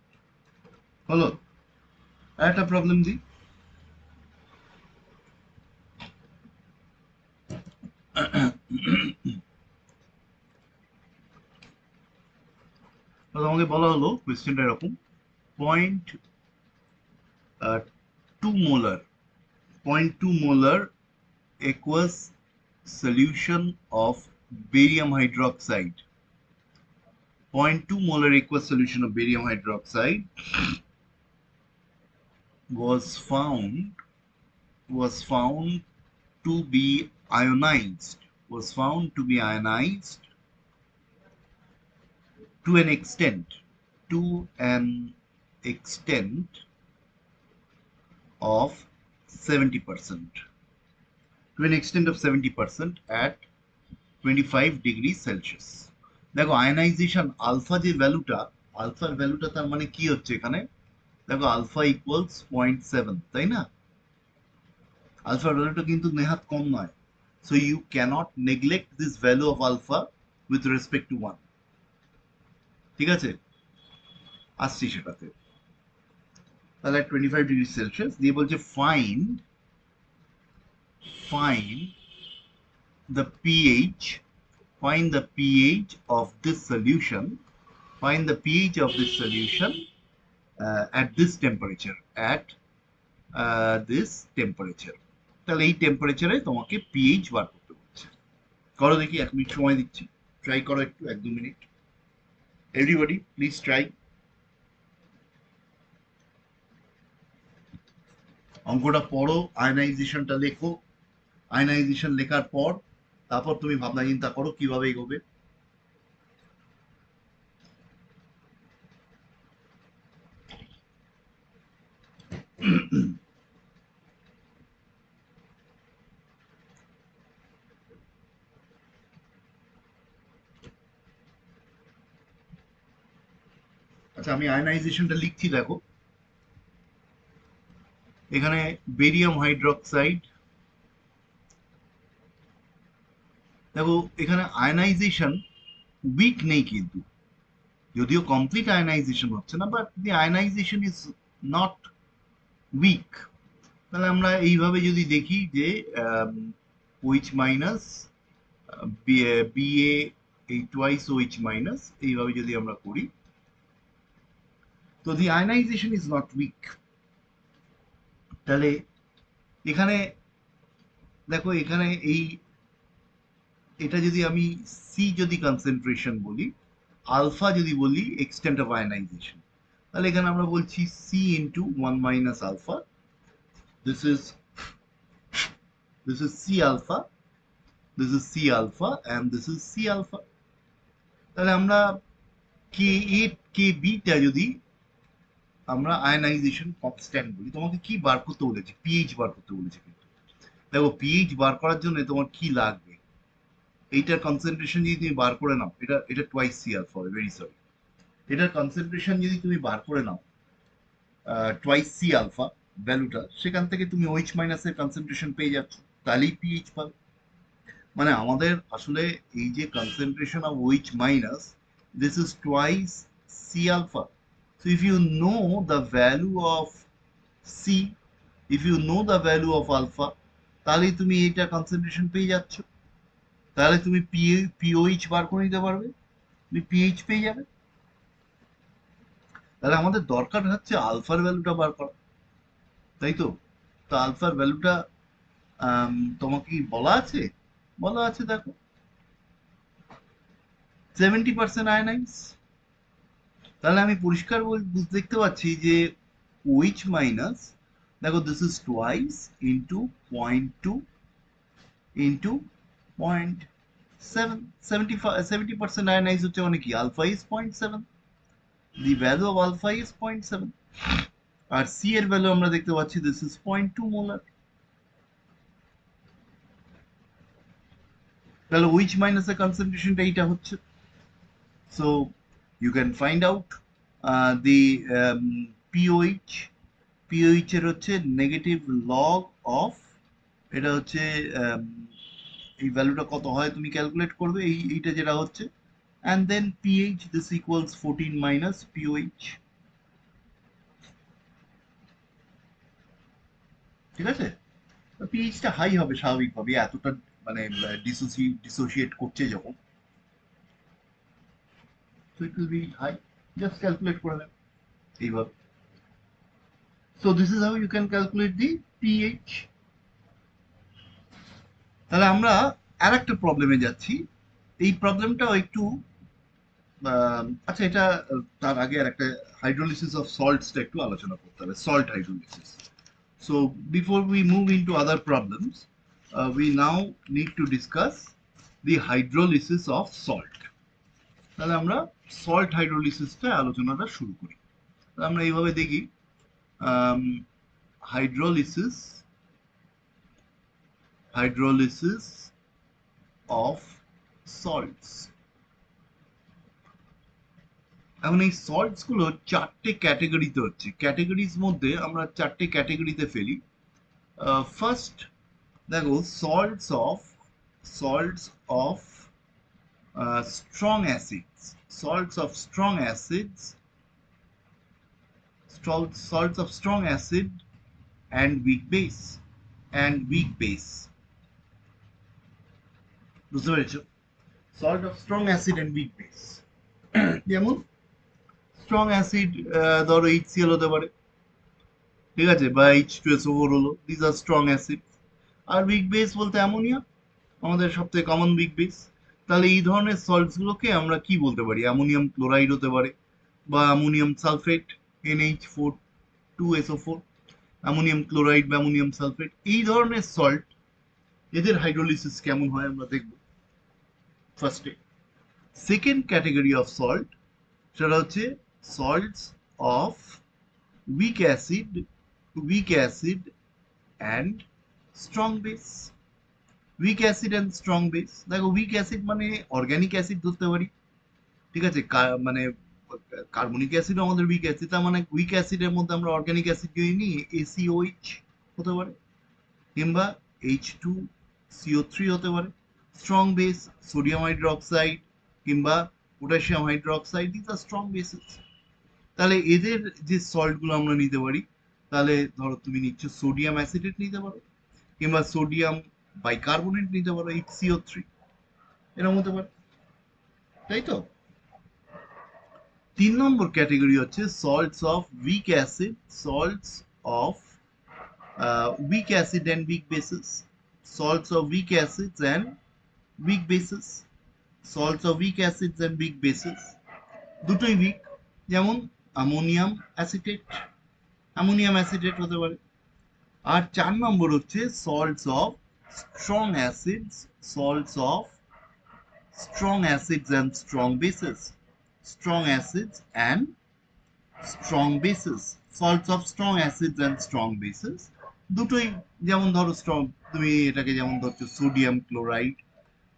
হলো? আর একটা প্রবলেম দিই। আমাকে বলা হলো কোয়েশ্চেনটা এরকম: point 2 molar, 0.2 molar aqueous solution of barium hydroxide, 0.2 molar aqueous solution of barium hydroxide was found to be ionized, to an extent of 70%, at 25 degrees Celsius. দেখো, আয়নাইজেশন আলফার ভ্যালুটা তার মানে কি হচ্ছে এখানে? দেখো, আলফা ইকুয়ালস 0.7, তাই না? আলফার ভ্যালুটা কিন্তু নেহাত কম নয়। So you can't neglect this value of alpha with respect to 1। ঠিক আছে, আসছি সেটাতে। তাহলে 25 ডিগ্রি সেলসিয়াস দিয়ে বলছে find the pH find the pH of this solution at this temperature. তাহলে এই টেম্পারেচারে তোমাকে পিএইচ বার করতে বলছে। করো দেখি, 1 মিনিট সময় দিচ্ছি, ট্রাই করো একটু, 1-2 মিনিট। Everybody please try. অঙ্কটা পড়ো, আয়নাইজেশনটা লেখো, আয়নাইজেশন লেখার পর তারপর তুমি ভাবনা চিন্তা করো কিভাবে এগোবে। আচ্ছা, আমি আয়নাইজেশনটা লিখছি, দেখো এখানে বেরিয়াম হাইড্রোক্সাইড। দেখো, এখানে আয়নাইজেশন উইক নেই কিন্তু, যদিও কমপ্লিট আয়নাইজেশন হচ্ছে না, but the ionization is not weak. তাহলে আমরা এইভাবে যদি দেখি যে OH মাইনাস BA এই টুয়াইস OH মাইনাস, এইভাবে যদি আমরা করি, তো the ionization is not weak. তাহলে এখানে দেখো, এখানে এটা যদি আমি সি যদি কনসেন্ট্রেশন বলি, আলফা যদি বলি এক্সটেন্ট অফ আয়নাইজেশন, তাহলে এখানে আমরা বলছি C into 1 - alpha. This is C alpha, this is C alpha, and this is C alpha. তাহলে আমরা কে বিটা যদি আমরা আয়নাইজেশন কনস্ট্যান্ট বলি, তোমাকে কি বার করতে বলেছে? পিএইচ বার করতে বলেছে। কিন্তু দেখো, পিএইচ বার করার জন্য তোমার কি লাগবে? এইটার কনসেন্ট্রেশন যদি তুমি বার করে নাও, এটা টুয়াইস সি আলফা হবে, ভেরি সরি। এটার কনসেন্ট্রেশন যদি তুমি বার করে নাও, টুয়াইস সি আলফা ভ্যালুটা, সেখান থেকে তুমি OH মাইনাসের কনসেন্ট্রেশন পেয়ে যাচ্ছ, তাহলেই পিএইচ পাবে। মানে আমাদের আসলে এই যে concentration of OH minus, this is twice C alpha. So if you know the value of C, if you know the value of alpha, তাহলেই তুমি এইটা কনসেন্ট্রেশন পেয়ে যাচ্ছ, তাহলে তুমি পিওইচ বার করে নিতে পারবে, তুমি পিএইচ পেয়ে যাবে। তাহলে আমাদের দরকার হচ্ছে আলফার ভ্যালুটা বার করা, তাই তো? তো আলফার ভ্যালুটা তোমাকে কি বলা আছে? বলা আছে, দেখো 70% আয়নাইজ। তাহলে আমি পরিষ্কার দেখতে পাচ্ছি যে OH মাইনাস, দেখো this is twice into 0.2 into 0.7, 70% ionise হচ্ছে মানে কি? Alpha is 0.7, the value of alpha is 0.7. আর সি এর ভ্যালু আমরা দেখতে পাচ্ছি দিস ইজ 0.2 মোলার। তাহলে উইচ মাইনাসের কনসেন্ট্রেশনটা এইটা হচ্ছে। So you can find out the pOH. POH এর হচ্ছে নেগেটিভ লগ অফ, এটা হচ্ছে এই ভ্যালুটা কত হয় তুমি ক্যালকুলেট করবে, এইটা যেটা হচ্ছে, and then pH this equals 14 minus POH। ঠিক আছে, পিএইচটা হাই হবে স্বাভাবিকভাবে, এতটা মানে ডিসোসিয়েট করছে যখন, so it will be high, just calculate করে নেবে এইভাবে। so this is how you can calculate the pH। তাহলে আমরা আরেকটা প্রবলেমে যাচ্ছি। এই প্রবলেমটাও একটু আচ্ছা, এটা তার আগে আরেকটা হাইড্রোলিসিস অফ সল্টসটা একটু আলোচনা করতে হবে, salt hydrolysis. So before we move into other problems, we now need to discuss the hydrolysis of salt। তাহলে আমরা সল্ট হাইড্রোলিসিসটা আলোচনাটা শুরু করি। আমরা এইভাবে দেখি, হাইড্রোলিসিস হাইড্রোলিসিস অফ সল্টস। এখন এই সল্টস গুলো চারটে ক্যাটাগরিতে হচ্ছে, ক্যাটাগরিজ মধ্যে আমরা চারটে ক্যাটাগরিতে ফেলি। ফার্স্ট দেখো, salts of strong acids, salts of strong acid and weak base। বুঝতে পেরেছো? salt of strong acid and weak base যেমন স্ট্রং অ্যাসিড ধরো HCl হতে পারে, ঠিক আছে, বা H2SO4 হলো, দিস আর স্ট্রং অ্যাসিড। আর উইক বেস বলতে অ্যামোনিয়া, আমাদের সবথেকে কমন উইক বেস। তাহলে এই ধরনের সল্টস গুলোকে আমরা কি বলতে পারি? অ্যামোনিয়াম ক্লোরাইড হতে পারে, বা ammonium sulphate, NH4 2SO4, ammonium chloride বা অ্যামোনিয়াম সালফেট। এই ধরনের সল্ট, এদের হাইড্রোলিসিস কেমন হয় আমরা দেখব ফার্স্টে। সেকেন্ড ক্যাটাগরি অফ সল্ট, সেটা হচ্ছে salts of week acid and strong base. Week acid and strong base, দেখো উইক অ্যাসিড মানে অর্গানিক অ্যাসিড ধরতে পারি, ঠিক আছে, মানে কার্বনিক অ্যাসিডও আমাদের উইক অ্যাসিড, তার মানে উইক অ্যাসিডের মধ্যে আমরা অর্গানিক অ্যাসিড যদি নিই, ACOH হতে পারে, কিংবা H2CO3 হতে পারে। স্ট্রং বেস, সোডিয়াম হাইড্রোক্সাইড কিংবা potassium hydroxide, this are strong bases. তাহলে এদের যে সল্ট গুলো আমরা নিতে পারি, তাহলে ধরো তুমি নিচ্ছ সোডিয়াম অ্যাসিটেট নিতে পারো, কিংবা সোডিয়াম বাইকার্বনেট নিতে পারো, HCO3, এরকম হতে পারে, তাই তো? তিন নম্বর ক্যাটাগরি হচ্ছে salts of week acid, salts of weak acid and weak bases, salts of weak acids and weak bases, salts of weak acids and weak bases, দুটোই weak, যেমন অ্যামোনিয়াম অ্যাসিটেট হতে পারে। আর চার নম্বর হচ্ছে salts of strong acids and strong bases, strong acids and strong bases, salts of strong acids and strong bases, দুটোই। যেমন ধরো স্ট্রং, তুমি এটাকে যেমন ধরছো sodium chloride,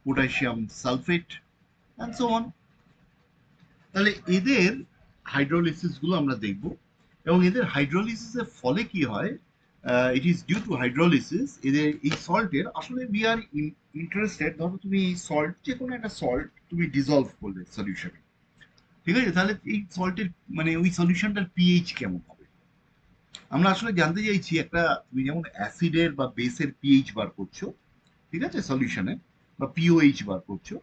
potassium sulphate and so on. তাহলে এদের হাইড্রোলিসিস গুলো আমরা দেখব, এবং এদের হাইড্রোলিসিসের ফলে কি হয়, it is due to hydrolysis. এদের এই সল্টের আসলে উই আর ইন্টারেস্টেড, ধরো তুমি এই সল্ট, যে কোনো একটা সল্ট তুমি ডিজলভ করলে সলিউশনে, ঠিক আছে, তাহলে এই সল্টের মানে ওই সলিউশনটার পিএইচ কেমন হবে আমরা আসলে জানতে চাইছি। একটা তুমি যেমন অ্যাসিডের বা বেসের পিএইচ বার করছো, ঠিক আছে, সলিউশনে, বা পিওএইচ বার করছো,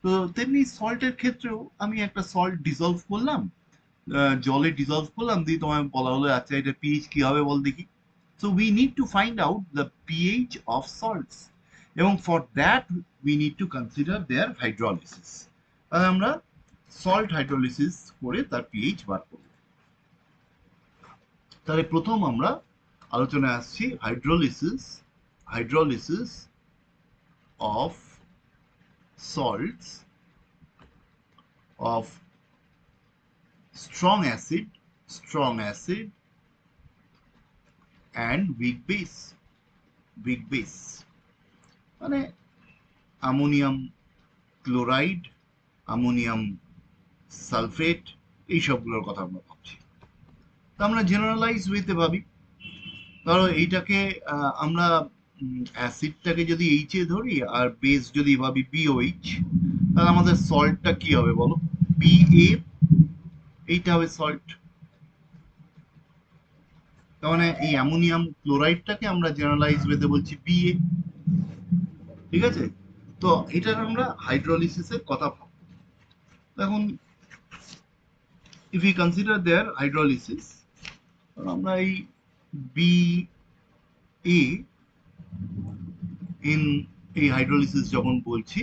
তো তেমনি সল্টের ক্ষেত্রেও আমি একটা সল্ট ডিজলভ করলাম, জলে ডিজলভ করলাম, দিয়ে তোমায় বলা হলো আচ্ছা এটা পিএইচ কি হবে বল দেখি। So we need to find out the pH of salts, এবং for that we need to consider their hydrolysis. তাহলে আমরা সল্ট হাইড্রোলিসিস করে তার পিএইচ বার করব। তাহলে প্রথম আমরা আলোচনায় আসছি hydrolysis of salts of strong acid and weak base মানে অ্যামোনিয়াম ক্লোরাইড, অ্যামোনিয়াম সালফেট, এই সবগুলোর কথা আমরা ভাবছি। তো আমরা জেনারেলাইজ ওয়েতে ভাবি, ধরো এইটাকে আমরা অ্যাসিডটাকে যদি এইচ এ ধরি আর বেস যদি ভাবি বিওএইচ, তাহলে আমাদের সল্টটা কি হবে বলো? বি এ, এইটা হবে সল্ট। তার মানে এই অ্যামোনিয়াম ক্লোরাইডটাকে আমরা জেনারেলাইজ ওয়েতে বলছি বিএ। ঠিক আছে, তো এটার আমরা হাইড্রোলিসিসের কথা ভাববো। এখন if we consider their hydrolysis, আমরা এই বি এ ইন এই হাইড্রোলিসিস যখন বলছি,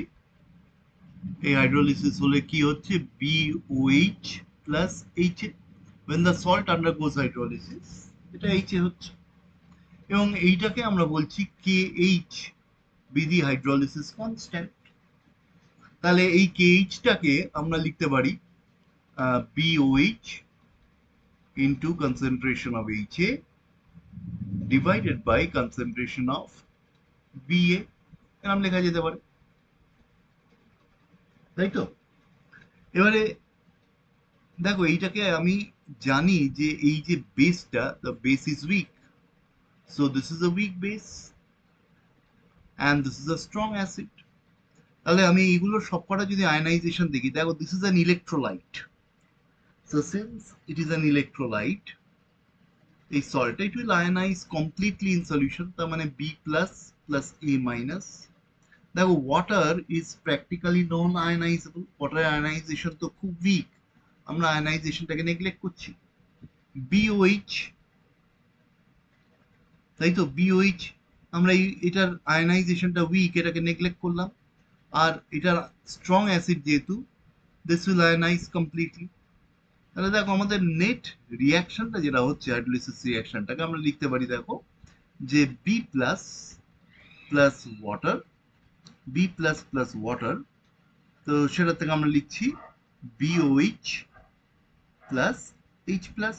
এই হাইড্রোলিসিস হলে কি হচ্ছে? BOH plus HA। when the salt undergoes hydrolysis, এটা HA হচ্ছে, এবং এইটাকে আমরা বলছি KH be the hydrolysis constant। তাহলে এই KH-টাকে আমরা লিখতে পারি BOH into concentration of HA divided by concentration of BA, এরকম লেখা যেতে পারে, তাই তো? এবারে দেখো এইটাকে আমি জানি যে এই যে বেসটা, the base is weak, so this is a weak base and this is a strong acid। তাহলে আমি এইগুলোর সবকটা যদি আয়নাইজেশন দেখি, দেখো this is an electrolyte, so since it is an electrolyte, এই salt it will ionize completely in solution, তার মানে B plus plus A minus। দেখো water is practically non ionisable, water ionisation তো খুব উইক, আমরা আয়নাইজেশনটাকে নেগলেক্ট করছি। বিওএইচ, তাই তো, বিওএইচ আমরা এটার আয়নাইজেশনটা উইক, এটাকে নেগলেক্ট করলাম। আর এটার স্ট্রং অ্যাসিড যেহেতু, দিস উইল আয়নাইজ কমপ্লিটলি। তাহলে দেখো আমাদের নেট রিয়াকশনটা যেটা হচ্ছে, হাইড্রোলিসিস রিয়াকশনটাকে আমরা লিখতে পারি, দেখো যে B plus plus water, B plus plus water, তো সেটা থেকে আমরা লিখছি BOH প্লাস H প্লাস।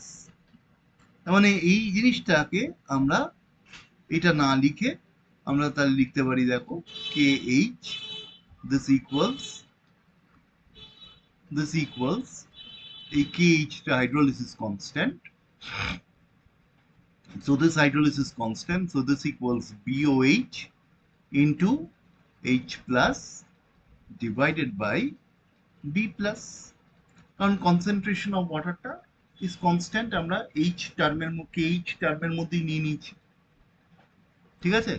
তার মানে এই জিনিসটাকে আমরা এটা না লিখে আমরা তাহলে লিখতে পারি, দেখো KH, this equals এই KH টা hydrolysis constant, so this hydrolysis constant, so this equals BOH into H plus divided by B plus, কারণ কনসেন্ট্রেশন অফ ওয়াটারটা ইজ কনস্ট্যান্ট, আমরা এইচ টার্মের মধ্যেই নিয়ে নিয়েছি। ঠিক আছে,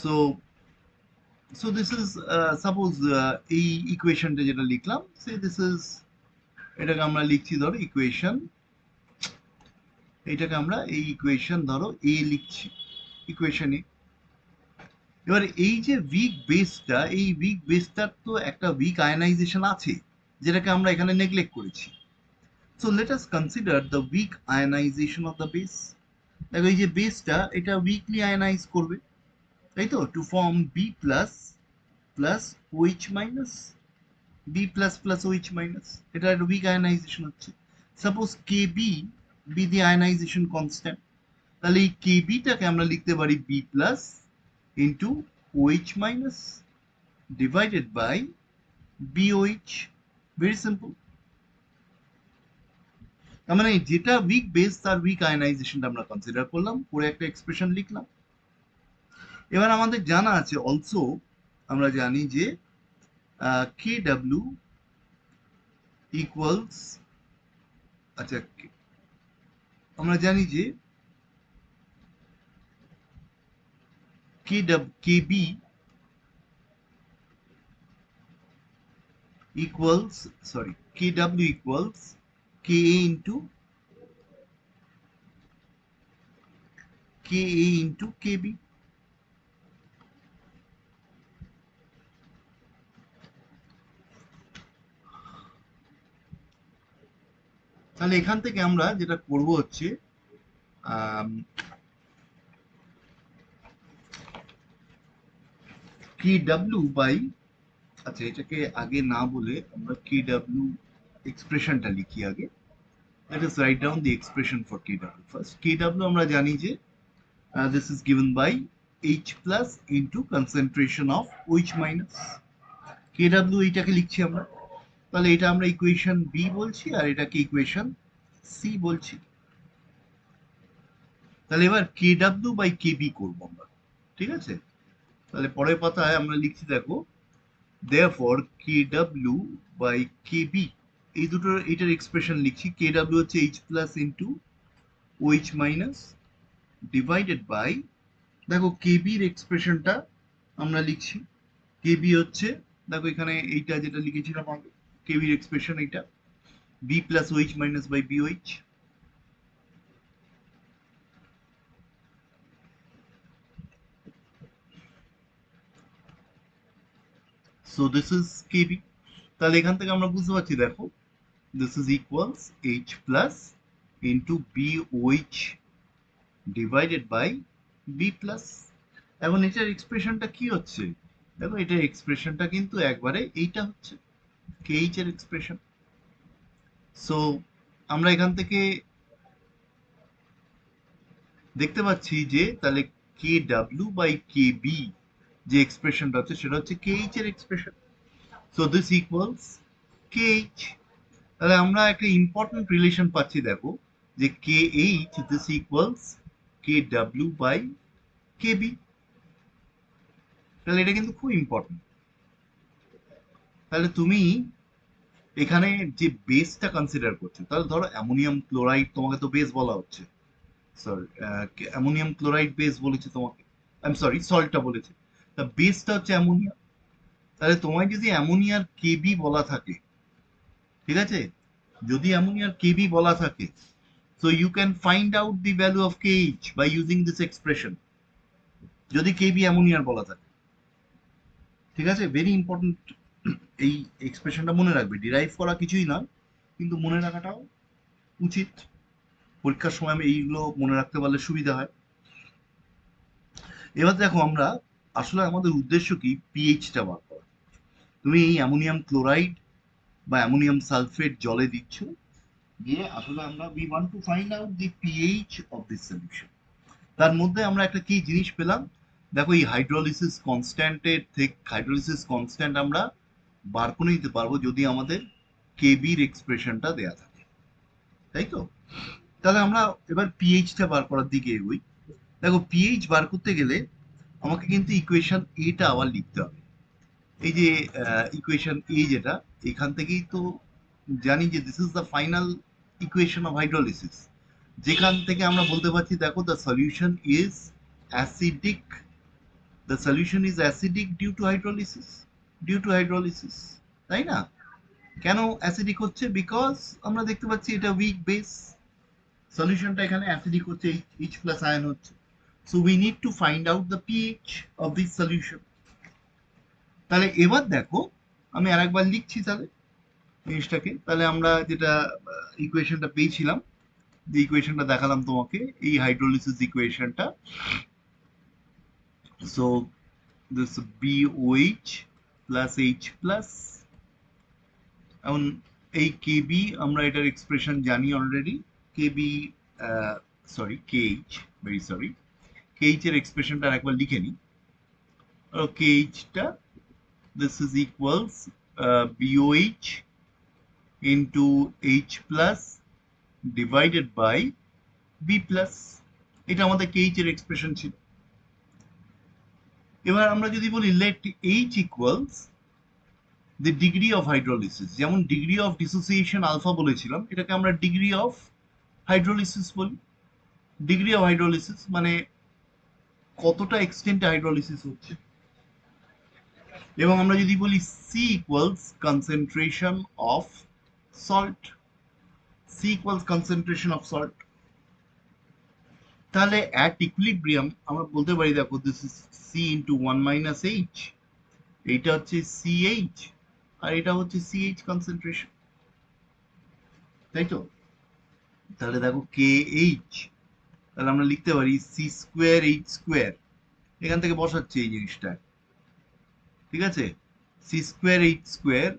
so so this is suppose এই ইকুয়েশনটা যেটা লিখলাম, সে দিস ইজ, এটাকে আমরা লিখছি ধরো ইকুয়েশন, এটাকে আমরা এই ইকুয়েশন ধরো এ লিখছি, ইকুয়েশন এ। এবার এই যে উইক বেসটা, এই উইক বেসটার তো একটা উইক আয়নাইজেশন আছে, যেটাকে আমরা এখানে নেগলেক্ট করেছি। So let us consider the weak ionization of the base। দেখো এই যে বেসটা, এটা উইকলি আয়নাইজ করবে, তাই তো, to form B plus plus OH minus, B plus plus OH minus, এটা একটা উইক আয়নাইজেশন হচ্ছে। Suppose K B be the ionisation constant, তাহলে এই কে বিটাকে আমরা লিখতে পারি B plus into OH minus divided by BOH, very simple. তার মানে যেটা উইক বেস তার উইক আয়নাইজেশনটা আমরা কনসিডার করলাম, পরে একটা এক্সপ্রেশন লিখলাম। এবার আমাদের জানা আছে অলসো, আমরা জানি যে কে ডাব্লিউ ইকুয়ালস, আচ্ছা আমরা জানি যে K B equals, sorry, K W equals K A into K B. তাহলে এখান থেকে আমরা যেটা করব হচ্ছে কে ডাব্লিউ বাই, আচ্ছা এটাকে আগে না বলে আমরা কে ডাব্লিউ এক্সপ্রেশনটা লিখি আগে। Let us write down the expression for Kw first। Kw আমরা জানি যে This is given by H plus into concentration of OH minus. KW এইটাকে লিখছি আমরা, তাহলে এটা আমরা ইকুয়েশন বি বলছি আর এটাকে ইকুয়েশন সি বলছি। তাহলে এবার KW বাই KB করবো আমরা, ঠিক আছে? তাহলে পরের পাতায় আমরা লিখছি, দেখো, therefore KW by KB, এই দুটোর এটার এক্সপ্রেশন লিখছি। KW হচ্ছে H plus into OH minus divided by, দেখো KB এর এক্সপ্রেশনটা আমরা লিখছি। KB হচ্ছে, দেখো এখানে এইটা যেটা লিখেছিলাম আগে, KB এর এক্সপ্রেশন এইটা, B plus OH minus by BOH. So this is KB. তাহলে এখান থেকে আমরা বুঝতে পারছি, দেখো, this is equals H plus into BOH divided by B plus. এখন এটার এক্সপ্রেশনটা কি হচ্ছে? দেখো এটার এক্সপ্রেশনটা কিন্তু একবারে এইটা হচ্ছে KH এর এক্সপ্রেশন। সো আমরা এখান থেকে দেখতে পাচ্ছি যে তাহলে KW বাই KB যে এক্সপ্রেশনটা হচ্ছে সেটা হচ্ছে KH এর expression. So this equals KH। তাহলে আমরা একটা ইম্পর্টেন্ট রিলেশন পাচ্ছি, দেখো, যে KH this equals KW by KB। তাহলে এটা কিন্তু খুব ইম্পর্টেন্ট। তাহলে তুমি এখানে যে বেসটা কনসিডার করছো, তাহলে ধরো অ্যামোনিয়াম ক্লোরাইড, তোমাকে তো বেস বলা হচ্ছে, সরি, অ্যামোনিয়াম ক্লোরাইড বেস বলেছে তোমাকে, আই এম সরি, সল্টটা বলেছে, তা বেসটা হচ্ছে অ্যামোনিয়া। তাহলে তোমায় যদি অ্যামোনিয়ার কেবি বলা থাকে, ঠিক আছে, যদি অ্যামোনিয়ার কেবি বলা থাকে, so you can find out the value of KH by using this expression, যদি কেবি অ্যামোনিয়ার বলা থাকে, ঠিক আছে? ভেরি ইম্পর্টেন্ট, এই এক্সপ্রেশনটা মনে রাখবে। ডিরাইভ করা কিছুই নয়, কিন্তু মনে রাখাটাও উচিত। পরীক্ষার সময় আমি এইগুলো মনে রাখতে পারলে সুবিধা হয়। এবার দেখো, আমরা আসলে আমাদের উদ্দেশ্য কি? পিএইচটা বার করা। তুমি এই অ্যামোনিয়াম ক্লোরাইড বা অ্যামোনিয়াম সালফেট জলে দিচ্ছ, দিয়ে আসলে আমরা we want to find out the pH of this solution. তার মধ্যে আমরা একটা কি জিনিস পেলাম, দেখো, এই হাইড্রোলিসিস কনস্ট্যান্টের থেকে হাইড্রোলিসিস কনস্ট্যান্ট আমরা বার করে নিতে পারবো যদি আমাদের কেবির এক্সপ্রেশনটা দেয়া থাকে, তাই তো? তাহলে আমরা এবার পিএইচটা বার করার দিকে এগোই। দেখো, পিএইচ বার করতে গেলে আমাকে কিন্তু ইকুয়েশন এটা আবার লিখতে হবে। এই যে ইকুয়েশন এ যেটা, এখান থেকেই তো জানি যে this is the final equation of hydrolysis, যেখান থেকে আমরা বলতে পারছি, দেখো, the solution is acidic, the solution is acidic due to hydrolysis, due to hydrolysis, তাই না? কেন অ্যাসিডিক হচ্ছে? বিকজ আমরা দেখতে পাচ্ছি এটা উইক বেস, সলিউশনটা এখানে অ্যাসিডিক হচ্ছে, H প্লাস আয়ন হচ্ছে। So we need to find out the pH of this solution. তাহলে এবার দেখো, আমি আরেকবার লিখছি তাহলে জিনিসটাকে। তাহলে আমরা যেটা ইকুয়েশনটা পেয়েছিলাম, যে ইকুয়েশনটা দেখালাম তোমাকে, এই হাইড্রোলিসিস ইকুয়েশনটা, so this BOH plus H plus, এখন এই কেবি আমরা এটার এক্সপ্রেশন জানি already, KB, sorry, KH, very sorry, KH এর এক্সপ্রেশনটা আরেকবার লিখে নিই। KH টা, this is equals BOH into H plus divided by B plus, এটা আমাদের KH এর এক্সপ্রেশন ছিল। এবার আমরা যদি বলি let H equals the degree of hydrolysis, যেমন ডিগ্রি অফ ডিসোসিয়েশন আলফা বলেছিলাম, এটাকে আমরা ডিগ্রি অফ হাইড্রোলিসিস বলি। ডিগ্রি অফ হাইড্রোলিসিস মানে কতটা এক্সটেন্টে হাইড্রোলিসিস হচ্ছে। এবং আমরা যদি বলি C equals concentration of salt, C equals concentration of salt, তাহলে অ্যাট ইকুইলিব্রিয়াম আমরা বলতে পারি, দেখো, this is C into 1 minus H, এইটা হচ্ছে সিএইচ আর এটা হচ্ছে সিএইচ কনসেন্ট্রেশন, তাই তো? তাহলে দেখো KH, তাহলে আমরা লিখতে পারি সি স্কোয়ার এইচ স্কোয়ার, এখান থেকে বসাচ্ছি এই জিনিসটা, ঠিক আছে? C square H square,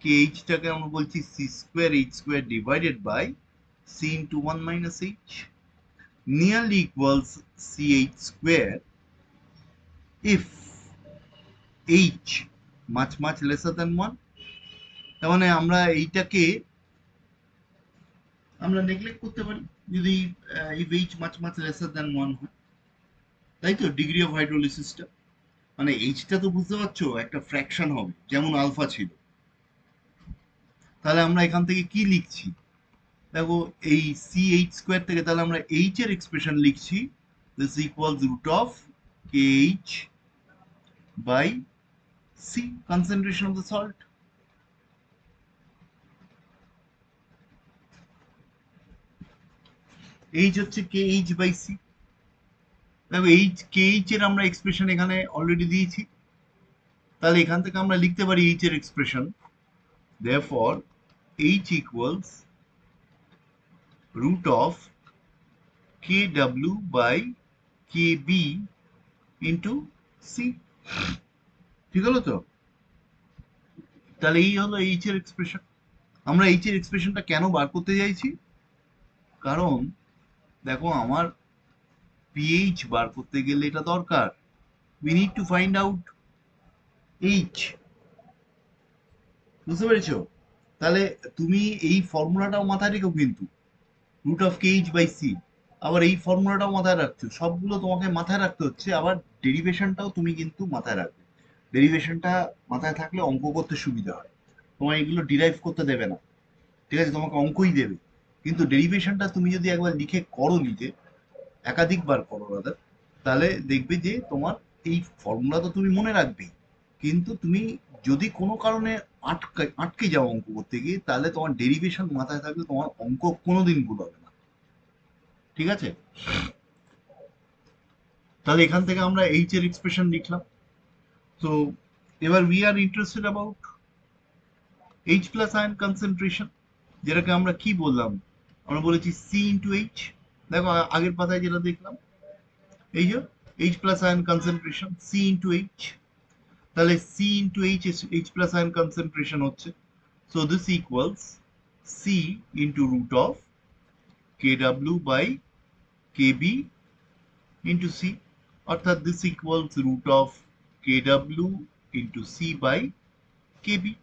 KH টাকে আমরা বলছি C square H square divided by C into 1 minus H. nearly equals CH square if H much lesser than 1। তার মানে আমরা এইটাকে আমরা নেগলেক্ট করতে পারি যদি if H much lesser than 1 হয়, তাই তো ডিগ্রি অফ হাইড্রোলিসিসটা মানে এইচটা তো বুঝতে পারছো একটা ফ্র্যাকশন হবে যেমন আলফা ছিল। তাহলে আমরা এখান থেকে কি লিখছি দেখো, এই সি এইচ স্কোয়ার থেকে তাহলে আমরা এইচ এর এক্সপ্রেশন লিখছি this equals root of K H by C concentration of the salt. H হচ্ছে কে এইচ বাই সি। দেখো এইচ কে এইচ এর আমরা এক্সপ্রেশন এখানে অলরেডি দিয়েছি, তাহলে এখান থেকে আমরা লিখতে পারি এইচ এর expression therefore h equals root of kw by kb into c। ঠিক হলো তো? তাহলে এই হলো এইচ এর এক্সপ্রেশন। আমরা এইচ এর এক্সপ্রেশনটা কেন বার করতে চাইছি, কারণ দেখো আমার পিএইচ বার করতে গেলে এটা দরকার, we need to find out h। বুঝতে পেরেছো? তাহলে তুমি এই ফর্মুলাটাও মাথায় রেখো কিন্তু, root of K H by C, আবার এই ফর্মুলাটাও মাথায় রাখছো, সবগুলো তোমাকে মাথায় রাখতে হচ্ছে। আবার ডেরিভেশনটাও তুমি কিন্তু মাথায় রাখবে, ডেরিভেশনটা মাথায় থাকলে অঙ্ক করতে সুবিধা হয়। তোমার এগুলো ডিরাইভ করতে দেবে না, ঠিক আছে, তোমাকে অঙ্কই দেবে, কিন্তু ডেরিভেশনটা তুমি যদি একবার লিখে করো নিজে, একাধিকবার করো রাদার, তাহলে দেখবে যে তোমার এই ফর্মুলা তো তুমি মনে রাখবেই, কিন্তু তুমি যদি কোনো কারণে আটকে যাও অঙ্ক করতে গিয়ে, তাহলে তোমার ডেরিভেশন মাথায় থাকলে তোমার অঙ্ক কোনোদিন ভুল হবে না। ঠিক আছে? তাহলে এখান থেকে আমরা এইচ এর এক্সপ্রেশন লিখলাম। তো এবার we are interested about H plus ion concentration, যেটাকে আমরা কি বললাম, আমরা বলেছি সি ইন্টু এইচ। দেখো আগের পাতায় যেটা দেখলাম, এই যে H plus ion concentration C into H, তাহলে C into H H plus ion concentration হচ্ছে, so this equals C into root of K W by K B into C, অর্থাৎ this equals root of K W into C by K B.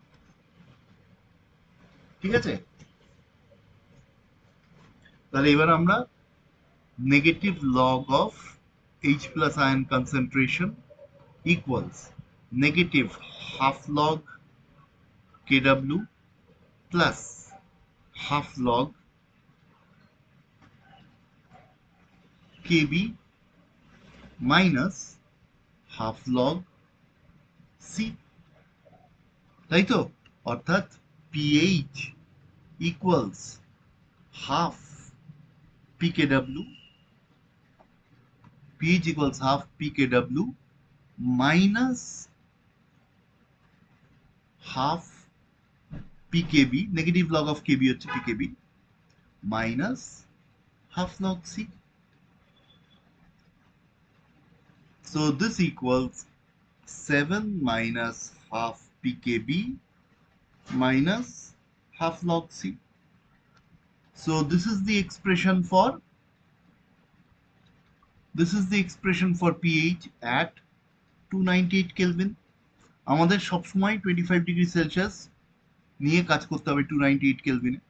ঠিক আছে? তাহলে এবার আমরা negative log of H plus ion concentration equals negative half log kW plus half log kb minus half log c, তাই তো? অর্থাৎ pH equals half pkw, pH equals half pkw minus half pkb, negative log of kb হচ্ছে pkb minus half log c. So this equals 7 minus half pkb minus half log c. So this is the expression for pH at 298 Kelvin. আমাদের সবসময় 25 ডিগ্রি সেলসিয়াস নিয়ে কাজ করতে হবে 298 কেলভিনে।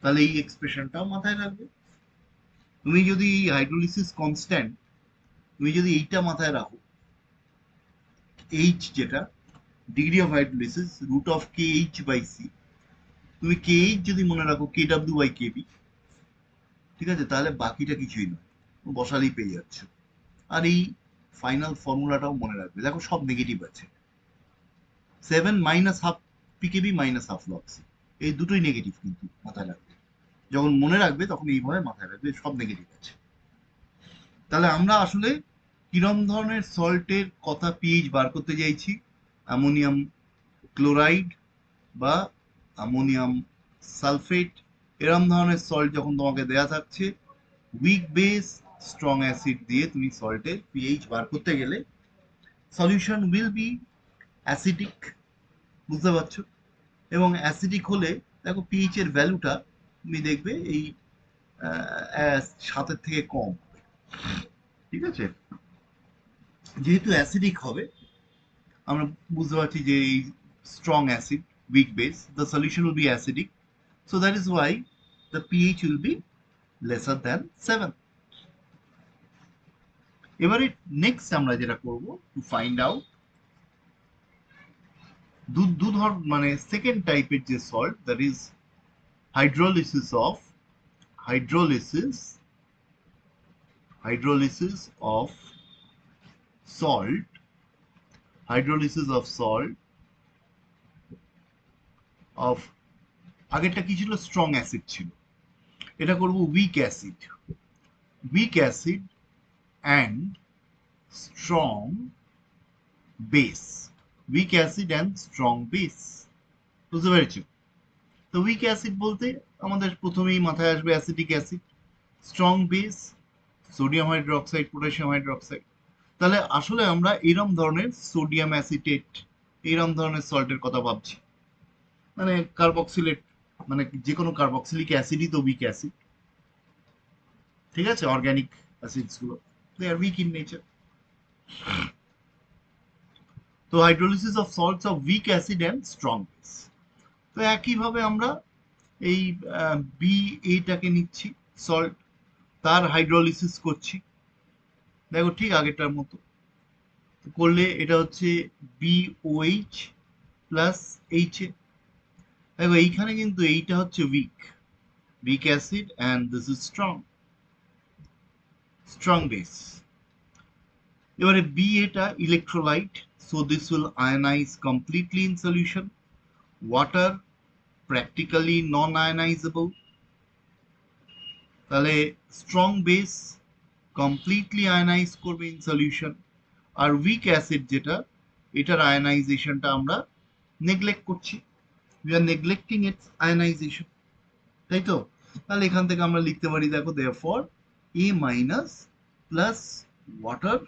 তাহলে এই এক্সপ্রেশনটাও মাথায় রাখবে। তুমি যদি হাইড্রোলিসিস কনস্ট্যান্ট, তুমি যদি এইটা মাথায় রাখো, এইচ যেটা degree of hydrolysis root of K H by C, তুমি কে এইচ যদি মনে রাখো K W by K B, ঠিক আছে, তাহলে বাকিটা কিছুই নয়, বসালেই পেয়ে যাচ্ছ। আর এই ফাইনাল ফর্মুলাটাও মনে রাখবে, দেখো সব নেগেটিভ আছে, 7 minus half pKb minus half log C, এই দুটোই নেগেটিভ কিন্তু মাথায় রাখবে। যখন মনে রাখবে তখন এইভাবে মাথায় রাখবে সব নেগেটিভ আছে। তাহলে আমরা আসলে কিরম ধরনের সল্টের কথা পিএইচ বার করতে চাইছি, অ্যামোনিয়াম ক্লোরাইড বা অ্যামোনিয়াম সালফেট, এরম ধরনের সল্ট যখন তোমাকে দেয়া থাকছে, উইক বেস স্ট্রং অ্যাসিড দিয়ে তুমি সল্টের পিএইচ বার করতে গেলে সলিউশন উইল বি অ্যাসিডিক, বুঝতে পারছো? এবং অ্যাসিডিক হলে দেখো পিএইচ এর ভ্যালুটা তুমি দেখবে এই 7-এর থেকে কম, ঠিক আছে? যেহেতু অ্যাসিডিক হবে, আমরা বুঝতে পারছি যে এই strong acid, weak base, the solution will be acidic, so that is why the pH will be lesser than 7. এবারে নেক্সট আমরা যেটা করব টু ফাইন্ড আউট দু ধর মানে সেকেন্ড টাইপের যে salt, that is hydrolysis of hydrolysis hydrolysis of salt hydrolysis of salt of, আগেরটা কি ছিল? স্ট্রং অ্যাসিড ছিল, এটা করব week acid and strong base, week acid and strong base. বুঝতে পেরেছো? তো উইক অ্যাসিড বলতে আমাদের প্রথমেই মাথায় আসবে acetic acid, strong base sodium hydroxide, potassium hydroxide. তাহলে আসলে আমরা এরম ধরনের সোডিয়াম অ্যাসিটেট, এরম ধরনের সল্টের কথা ভাবছি, মানে কার্বক্সিলেট, মানে যে কোনো কার্বক্সিলিক অ্যাসিডই তো উইক অ্যাসিড, ঠিক আছে? অর্গানিক অ্যাসিডস গুলো দে আর উইক ইন নেচার। তো hydrolysis of salts of week acid and strong base. তো একইভাবে আমরা এই বি এটাকে নিচ্ছি সল্ট, তার হাইড্রোলিসিস করছি, দেখো ঠিক আগেরটার মতো করলে এটা হচ্ছে BOH প্লাস HA। দেখো এইখানে কিন্তু এইটা হচ্ছে weak acid and this is strong base. এবারে বি এটা electrolyte, so this will ionise completely in solution, water practically non ionisable. তাহলে স্ট্রং বেস কমপ্লিটলি আয়নাইজ করবে ইন সলিউশন, আর উইক অ্যাসিড যেটা, এটার আয়নাইজেশনটা আমরা নেগলেক্ট করছি, we are neglecting its ionization, তাই তো? তাহলে এখান থেকে আমরা লিখতে পারি, দেখো therefore A minus plus water,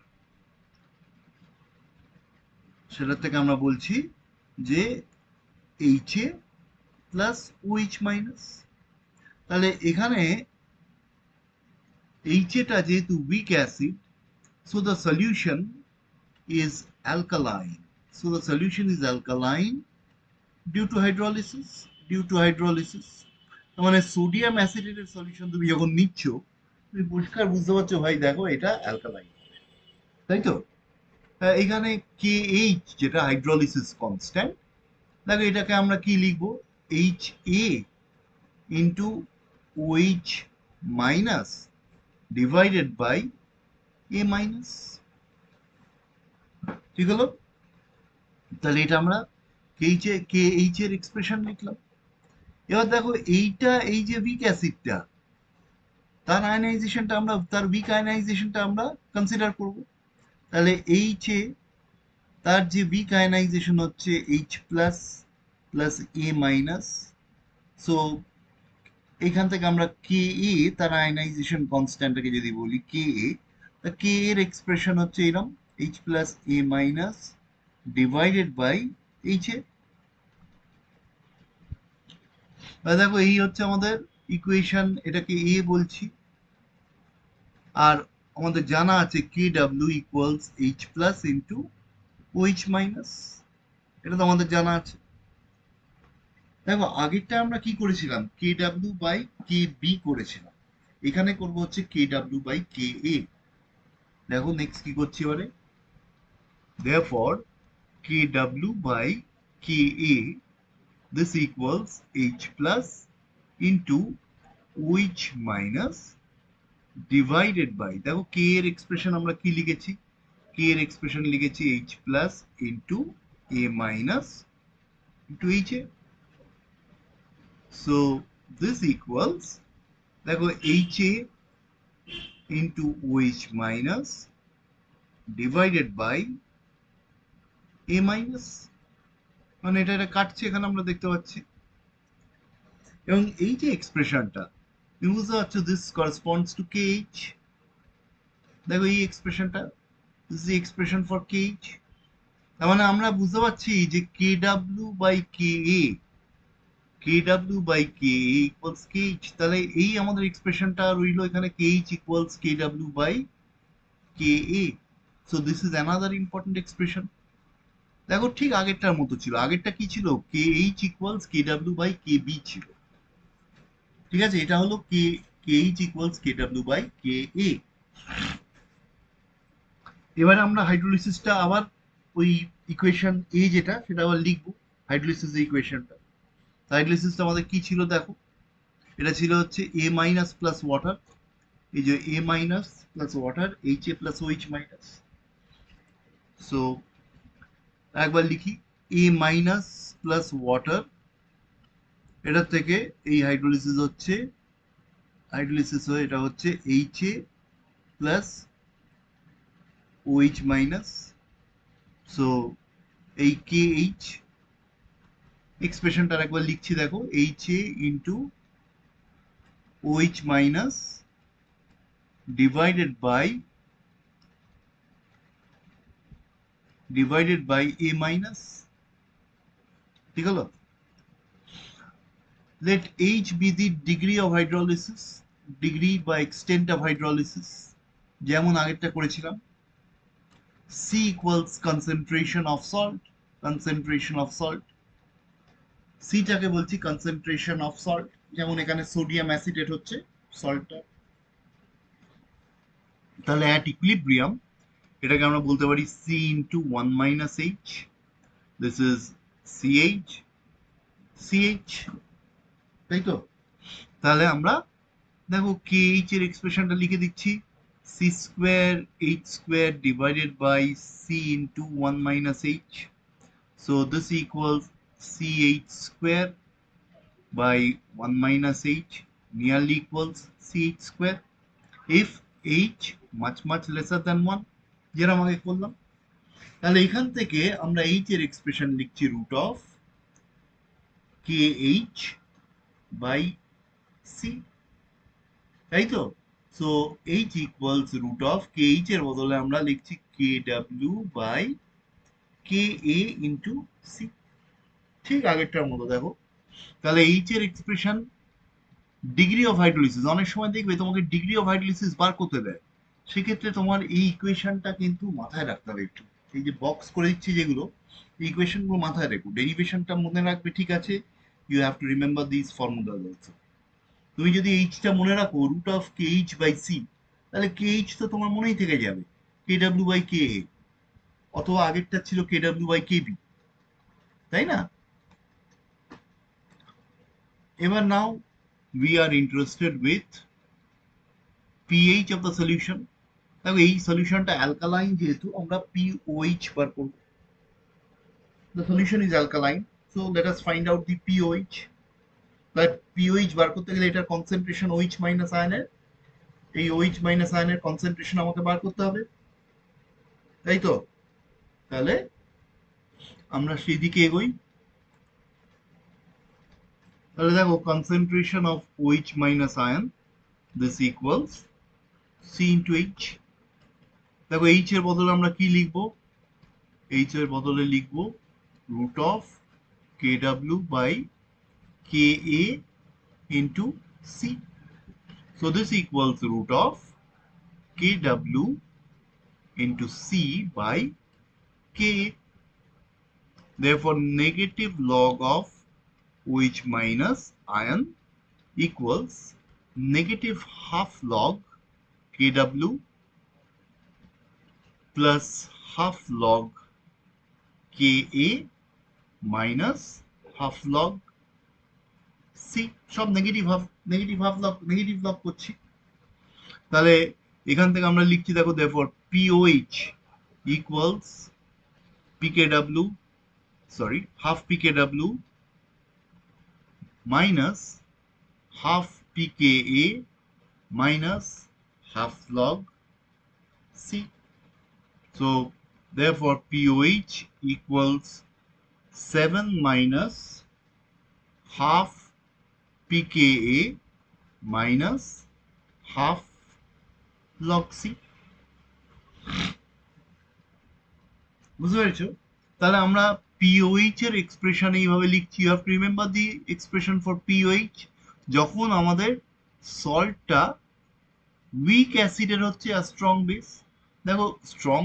সেটা থেকে আমরা বলছি যে HA প্লাস OH মাইনাস। তাহলে এখানে HA টা যেহেতু week acid, so the solution is alkaline, so the solution is alkaline due to hydrolysis. মানে সোডিয়াম অ্যাসিডেটের সলিউশন তুমি যখন নিচ্ছ, তুমি পরিষ্কার বুঝতে পারছো ভাই, দেখো এটা অ্যালকালাইন, তাই তো? এখানে KH যেটা হাইড্রোলিসিস কনস্ট্যান্ট, দেখো এটাকে আমরা কি লিখবো? HA into OH minus divided by A minus, ঠিক হলো? তাহলে এটা আমরা KH এর এক্সপ্রেশন লিখলাম। এবার দেখো এইটা, এই যে উইক অ্যাসিডটা, তার আয়নাইজেশনটা আমরা, তার উইক আয়নাইজেশনটা আমরা কনসিডার করব। তাহলে এইচে তার যে উইক আয়নাইজেশন হচ্ছে H plus plus A minus, so এখান থেকে আমরা কে এ, তার আয়নাইজেশন কনস্ট্যান্টটাকে যদি বলি কে এ, তা কে এর এক্সপ্রেশন হচ্ছে এরকম H plus A minus divided by H A. দেখো এই হচ্ছে আমাদের ইকুয়েশন, এটাকে এ বলছি, আর আমাদের জানা আছে KW equals H plus into OH minus, এটা তো আমাদের জানা আছে। দেখো আগেরটা আমরা কি করেছিলাম? KW বাই KB করেছিলাম, এখানে করব হচ্ছে KW বাই KA। দেখো নেক্সট কি করছি এবারে, therefore KW by KA this equals H plus into OH minus divided by, দেখো K এর এক্সপ্রেশন আমরা কি লিখেছি? K এর এক্সপ্রেশন লিখেছি H plus into A minus into HA, so this equals, দেখো HA into OH minus divided by A minus, মানে এটা কাটছে এখানে আমরা দেখতে পাচ্ছি, এবং এই যে এক্সপ্রেশনটা তুমি বুঝতে পারছো, দিস করেসপন্ডস টু KH। দেখো এই এক্সপ্রেশনটা, this is expression for KH। তার মানে আমরা বুঝতে পারছি যে KW by KA, kw by ka equals kh, তাহলে এই আমাদের এক্সপ্রেশনটা রইলো এখানে kh equals kw by ka. So this is another important expression. দেখো ঠিক আগেরটার মতো ছিল, আগেরটা কি ছিল, kh equals kw by kb ছিল, ঠিক আছে, এটা হলো kh equals kw by ka. এবারে আমরা হাইড্রোলিসিসটা আবার ওই ইকুয়েশন এ যেটা সেটা আবার লিখবো, হাইড্রোলিসিস ইকুয়েশনটা। হাইড্রোলিসিসটা আমাদের কি ছিল দেখো, এটা ছিল হচ্ছে এ মাইনাস প্লাস ওয়াটার, এই যে A minus plus water H A plus OH minus. So একবার লিখি, এ মাইনাস প্লাস ওয়াটার, এটা থেকে এই হাইড্রোলিসিস হচ্ছে, হাইড্রোলিসিস হয়ে এটা হচ্ছে H A plus OH minus. So এই কে এইচ এক্সপ্রেশনটা একবার লিখছি দেখো, H A into OH minus divided by A minus, ঠিক হলো। Let H be the degree of hydrolysis, degree বা extent of hydrolysis, যেমন আগেরটা করেছিলাম। C equals concentration of salt, concentration of salt, C টাকে বলছি concentration of salt, যেমন এখানে সোডিয়াম অ্যাসিটেট হচ্ছে সল্টটা। তাহলে at equilibrium এটাকে আমরা বলতে পারি C into 1 minus H, this is CH, CH, তাই তো। তাহলে আমরা দেখো KH এর এক্সপ্রেশনটা লিখে দিচ্ছি, C square H square divided by C into 1 minus H, so this equals CH square by 1 minus H nearly equals CH square if H much lesser than 1, যেরকম আগে করলাম। তাহলে এখান থেকে আমরা H এর এক্সপ্রেশন লিখছি root of KH by C, তাই তো। So H equals root of KH এর বদলে আমরা লিখছি KW by KA into C, ঠিক আগেরটার মতো দেখো। তাহলে H এর এক্সপ্রেশন ডিগ্রি অফ হাইড্রোলিসিস, অনেক সময় দেখবে তোমাকে ডিগ্রি অফ হাইড্রোলিসিস বার করতে দেয়, সেক্ষেত্রে তোমার এই ইকুয়েশনটা কিন্তু মাথায় রাখতে হবে একটু, এই যে বক্স করে দিচ্ছি যেগুলো, এই ইকুয়েশনগুলো মাথায় রেখো, ডেরিভেশনটা মনে রাখবে, ঠিক আছে, you have to remember this formulas also. তুমি যদি এইচটা মনে রাখো root of K H by C, তাহলে কে এইচ তো তোমার মনেই থেকে যাবে, কে ডাব্লিউ বাই কে এ, অথবা আগেরটা ছিল K W by K B, তাই না। এবার now we are interested with pH of the solution. দেখো এই সলিউশনটা অ্যালকালাইন, যেহেতু আমরা পিওএইচ বার করব, the solution is alkaline, so let us find out the pOH. But pOH বার করতে গেলে এটার কনসেন্ট্রেশন ওইচ মাইনাস আয়নের, এই ওইচ মাইনাস আয়নের কনসেন্ট্রেশন আমাকে বার করতে হবে, তাই তো। তাহলে আমরা সেই দিকে এগোই। তাহলে দেখো concentration of OH minus ion, this equals C into H। দেখো H এর বদলে আমরা কি লিখবো, H এর বদলে লিখবো root of KW by KA into C, so this equals root of KW into C by KA, therefore negative log of OH minus ion equals negative half log KW plus half log KA minus half log C, সব নেগেটিভ লগ করছি। তাহলে এখান থেকে আমরা লিখছি দেখো, therefore POH equals PKW, sorry, half PKW minus half PKA minus half log C. So therefore POH equals 7 minus half PKA minus half log C, বুঝতে পেরেছো। তাহলে আমরা পিওএইচ এর এক্সপ্রেশন এইভাবে লিখছি। You have to remember the expression for pOH. যখন আমাদের সল্টটা উইক অ্যাসিডের হচ্ছে আর স্ট্রং বেস। দেখো স্ট্রং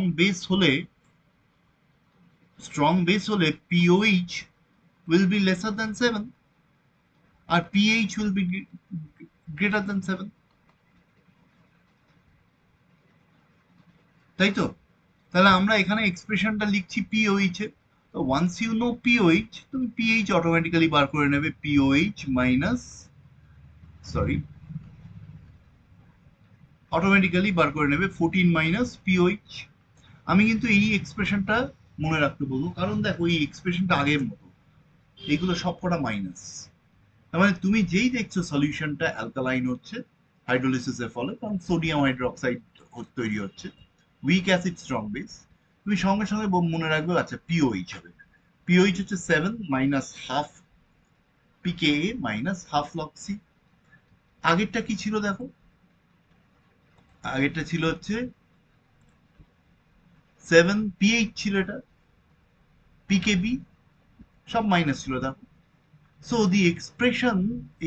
বেস হলে pOH will be lesser than 7 আর pH will be greater than 7, তাই তো? তাহলে আমরা এখানে এক্সপ্রেশনটা লিখছি পিওএইচ এ। তো ওয়ান্স ইউ নো পিওএইচ, তুমি পিএইচ অটোমেটিক্যালি বার করে নেবে। পিওএইচ মাইনাস, সরি, অটোমেটিক্যালি বার করে নেবে 14 মাইনাস পিওএইচ। আমি কিন্তু এই এক্সপ্রেশনটা মনে রাখতে বলবো, কারণ দেখো এই এক্সপ্রেশনটা আগের মতো, এগুলো সবকটা মাইনাস। তার মানে তুমি যেই দেখছো সলিউশনটা অ্যালকালাইন হচ্ছে হাইড্রোলিসিসের ফলে, কারণ সোডিয়াম হাইড্রোক্সাইড তৈরি হচ্ছে, উইক অ্যাসিড স্ট্রং বেস, তুমি সঙ্গে সঙ্গে মনে রাখবে আচ্ছা পিওএইচ হবে। পিওএইচ হচ্ছে 7 minus half P K A minus half log C. আগেরটা কি ছিল দেখো, আগেরটা ছিল হচ্ছে 7 পিএইচ ছিল, এটা পিকেবি সব মাইনাস ছিল দেখো। সো দি এক্সপ্রেশন,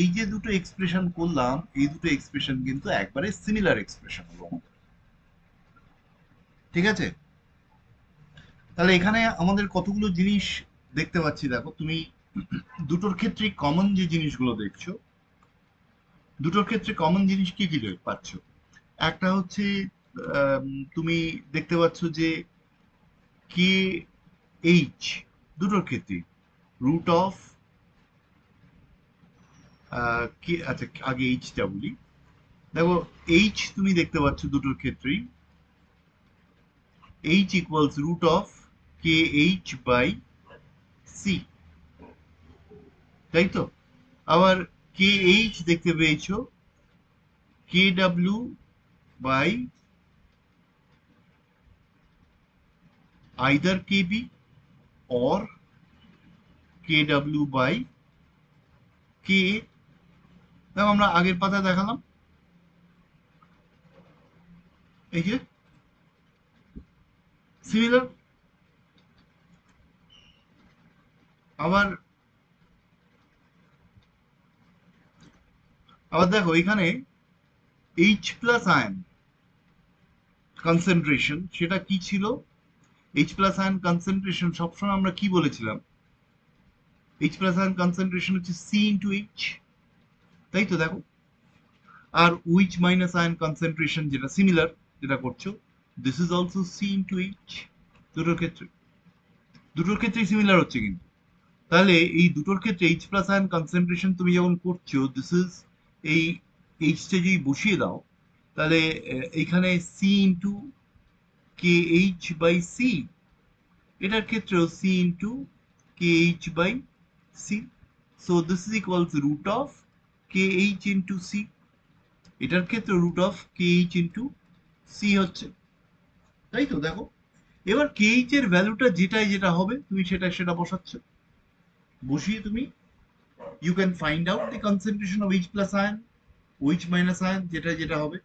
এই যে দুটো এক্সপ্রেশন করলাম, এই দুটো এক্সপ্রেশন কিন্তু একবারে সিমিলার এক্সপ্রেশন হলো আমাদের। ঠিক আছে? তাহলে এখানে আমাদের কতগুলো জিনিস দেখতে পাচ্ছি দেখো। তুমি দুটোর ক্ষেত্রে কমন যে জিনিসগুলো দেখছো, দুটোর ক্ষেত্রে কমন জিনিস কি কি পাচ্ছ? একটা হচ্ছে তুমি দেখতে পাচ্ছ যে কে এইচ দুটোর ক্ষেত্রে রুট অফ, কে, আচ্ছা আগে এইচটা বলি। দেখো এইচ তুমি দেখতে পাচ্ছ দুটোর ক্ষেত্রেই H equals root of K H by C, তাই তো? আবার কে এইচ দেখতে পেয়েছো K W by either kb or kw by ka। দেখো আমরা আগের পাতায় দেখালাম, এই যে সিমিলার। আবার আবার দেখো এখানে এইচ প্লাস আয়ন কনসেন্ট্রেশন, সেটা কি ছিল? এইচ প্লাস আয়ন কনসেন্ট্রেশন সবসময় আমরা কি বলেছিলাম? এইচ প্লাস আয়ন কনসেন্ট্রেশন হচ্ছে সি ইন্টু এইচ, তাই তো? দেখো, আর উইচ মাইনাস আয়ন কনসেন্ট্রেশন যেটা সিমিলার, যেটা করছো, this is also see into H. দুটোর ক্ষেত্রে, দুটোর ক্ষেত্রেই সিমিলার হচ্ছে কিন্তু। তাহলে এই দুটোর ক্ষেত্রে এইচ প্লাস আয়ন কনসেন্ট্রেশন তুমি যখন করছো, দিস ইজ, এই এইচটা যদি বসিয়ে দাও, তাহলে এইখানে C into K H by C, এটার ক্ষেত্রেও C into K H by C. So this is equals root of K H into C, এটার ক্ষেত্রে root of K H into C হচ্ছে, তাই তো? দেখো এবার কে এইচ এর ভ্যালুটা যেটাই যেটা হবে তুমি সেটা সেটা বসাচ্ছ, বসিয়ে তুমি you can find out the concentration of H plus ion, OH minus ion যেটা যেটা হবে,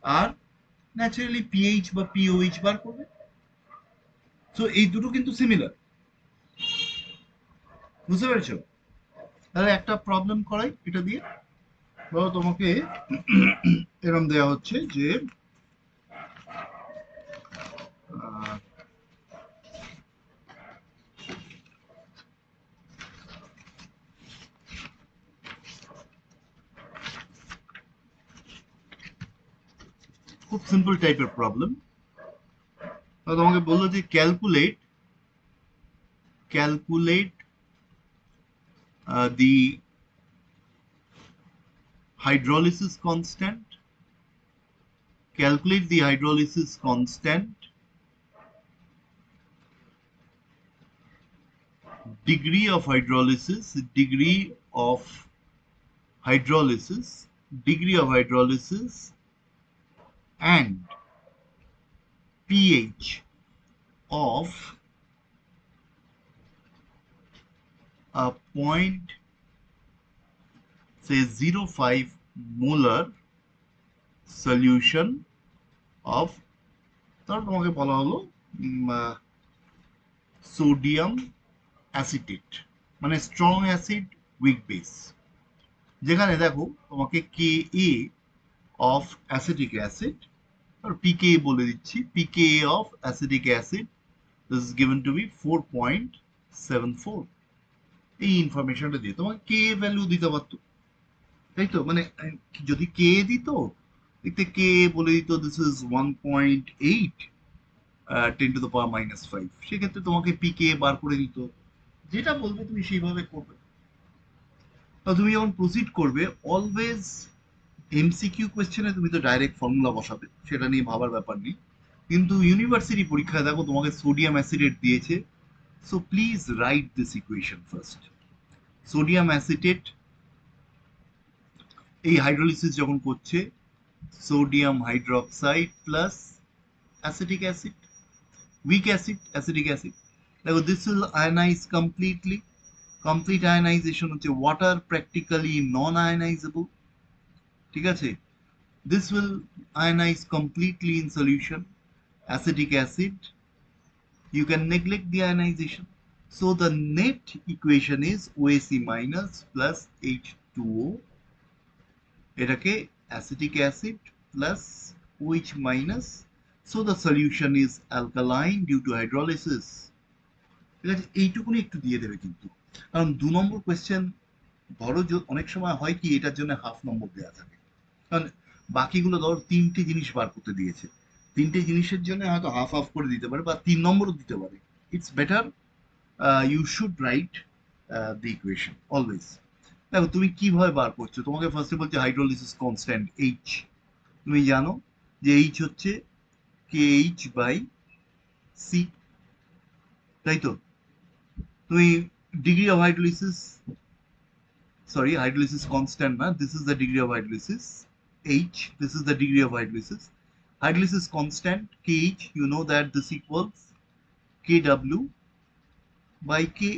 আর ন্যাচারালি পিএইচ বা পিওএইচ বার করবে। সো এই দুটো কিন্তু সিমিলার, বুঝতে পেরেছো? তাহলে একটা প্রবলেম করাই এটা দিয়ে। ধরো তোমাকে এরকম দেওয়া হচ্ছে যে খুব সিম্পল টাইপের প্রবলেম। তোমাকে বললো যে calculate calculate the hydrolysis constant, calculate the hydrolysis constant, degree of hydrolysis, degree of hydrolysis, degree of hydrolysis, and pH of a point, say 0.5 molar solution of, ধর তোমাকে বলা হলো সোডিয়াম অ্যাসিটেট, মানে স্ট্রং অ্যাসিড উইক বেস। যেখানে দেখো তোমাকে K A of acetic acid, আর পিকে বলে দিচ্ছি, pK of acetic acid this is given to be 4.74। এই ইনফরমেশনটা দিয়ে তোমাকে কে ভ্যালু দিতে পারতো, তাই তো? মানে যদি কে দিত, দেখতে কে বলে দিত দিস ইজ 1.8 10⁻⁻5, সেক্ষেত্রে তোমাকে পিকে বার করে দিত। যেটা বলবে তুমি সেইভাবে করবে। তো তুমি যখন প্রসিড করবে, অলওয়েজ এমসিকিউ কোয়েশ্চেনে তুমি তো ডাইরেক্ট ফর্মুলা বসাবে, সেটা নিয়ে ভাবার ব্যাপার নেই। কিন্তু ইউনিভার্সিটি পরীক্ষায় দেখো তোমাকে সোডিয়াম অ্যাসিডেট দিয়েছে, so please write this equation first. Sodium acetate এই হাইড্রোলিসিস যখন করছে, sodium hydroxide plus acetic acid, weak acid, acetic acid. দেখো this will ionize completely. Complete ionization হচ্ছে water practically non-ionizable, ঠিক আছে? This will ionize completely in solution. Acetic acid, you can neglect the ionization. So the net equation is OAC minus plus H2O. এটাকে acetic acid plus OH minus. So the solution is alkaline due to hydrolysis. ঠিক আছে, এইটুকুনি একটু দিয়ে দেবে কিন্তু, কারণ 2 নম্বর কোয়েশ্চেন ধরো অনেক সময় হয় কি এটার জন্য হাফ নম্বর দেওয়া থাকে, কারণ বাকিগুলো ধরো 3টে জিনিস বার করতে দিয়েছে, 3টে জিনিসের জন্য হয়তো হাফ হাফ করে দিতে পারে বা 3 নম্বরও দিতে পারে। It's better you should write the equation always. দেখো তুমি কিভাবে বার করছো, তোমাকে ফার্স্টে বলছে হাইড্রোলিসিস কনস্ট্যান্ট এইচ, তুমি জানো যে এইচ হচ্ছে কে এইচ বাই সি, তাই তো? তুমি degree of hydrolysis, sorry, hydrolysis constant na, this is the degree of hydrolysis H, this is the degree of hydrolysis. Hydrolysis constant Kh, you know that this equals Kw by Ka।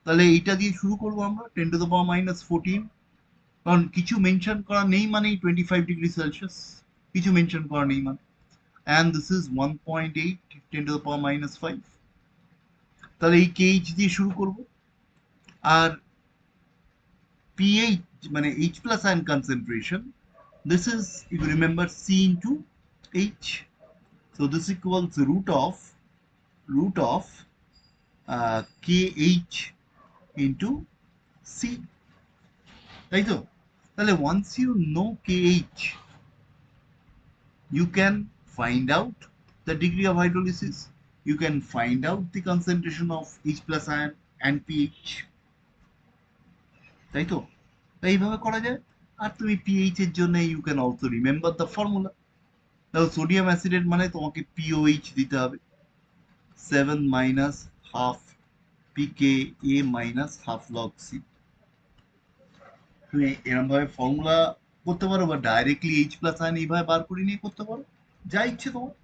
তাহলে এইটা দিয়ে শুরু করবো আমরা 10⁻⁻14, কারণ কিছু মেনশন করা নেই মানেই 25°C, কিছু মেনশন করা নেই মানে, and this is 1.8 10⁻⁻5। তাহলে এই Kh দিয়ে শুরু করব, আর pH মানে H plus ion concentration, this is, if you remember, C into H, so this equals root of KH into C, তাই তো? তাহলে once you know KH, you can find out the degree of hydrolysis, you can find out the concentration of H plus ion and pH, তাই তো? এইভাবে করা যায়। আর তুমি pH এর জন্য you can also remember the formula। দেখো সোডিয়াম অ্যাসিডেট মানে তোমাকে POH দিতে হবে, 7 minus half pKa minus half log C। তুমি এরকম ভাবে ফর্মুলা করতে পারো বা ডাইরেক্টলি H প্লাস আয়ন এইভাবে বার করে নিয়ে করতে পারো, যা ইচ্ছে তোমার।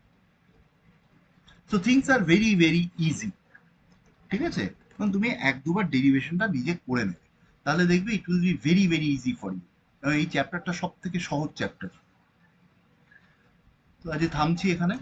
So things are very very easy, ঠিক আছে? কারণ তুমি 1-2বার ডেরিভেশনটা নিজে করে নেবে, তাহলে দেখবে it will be very very easy for you. এই চ্যাপ্টারটা সব থেকে সহজ চ্যাপ্টার। তো আজ থামছি এখানে।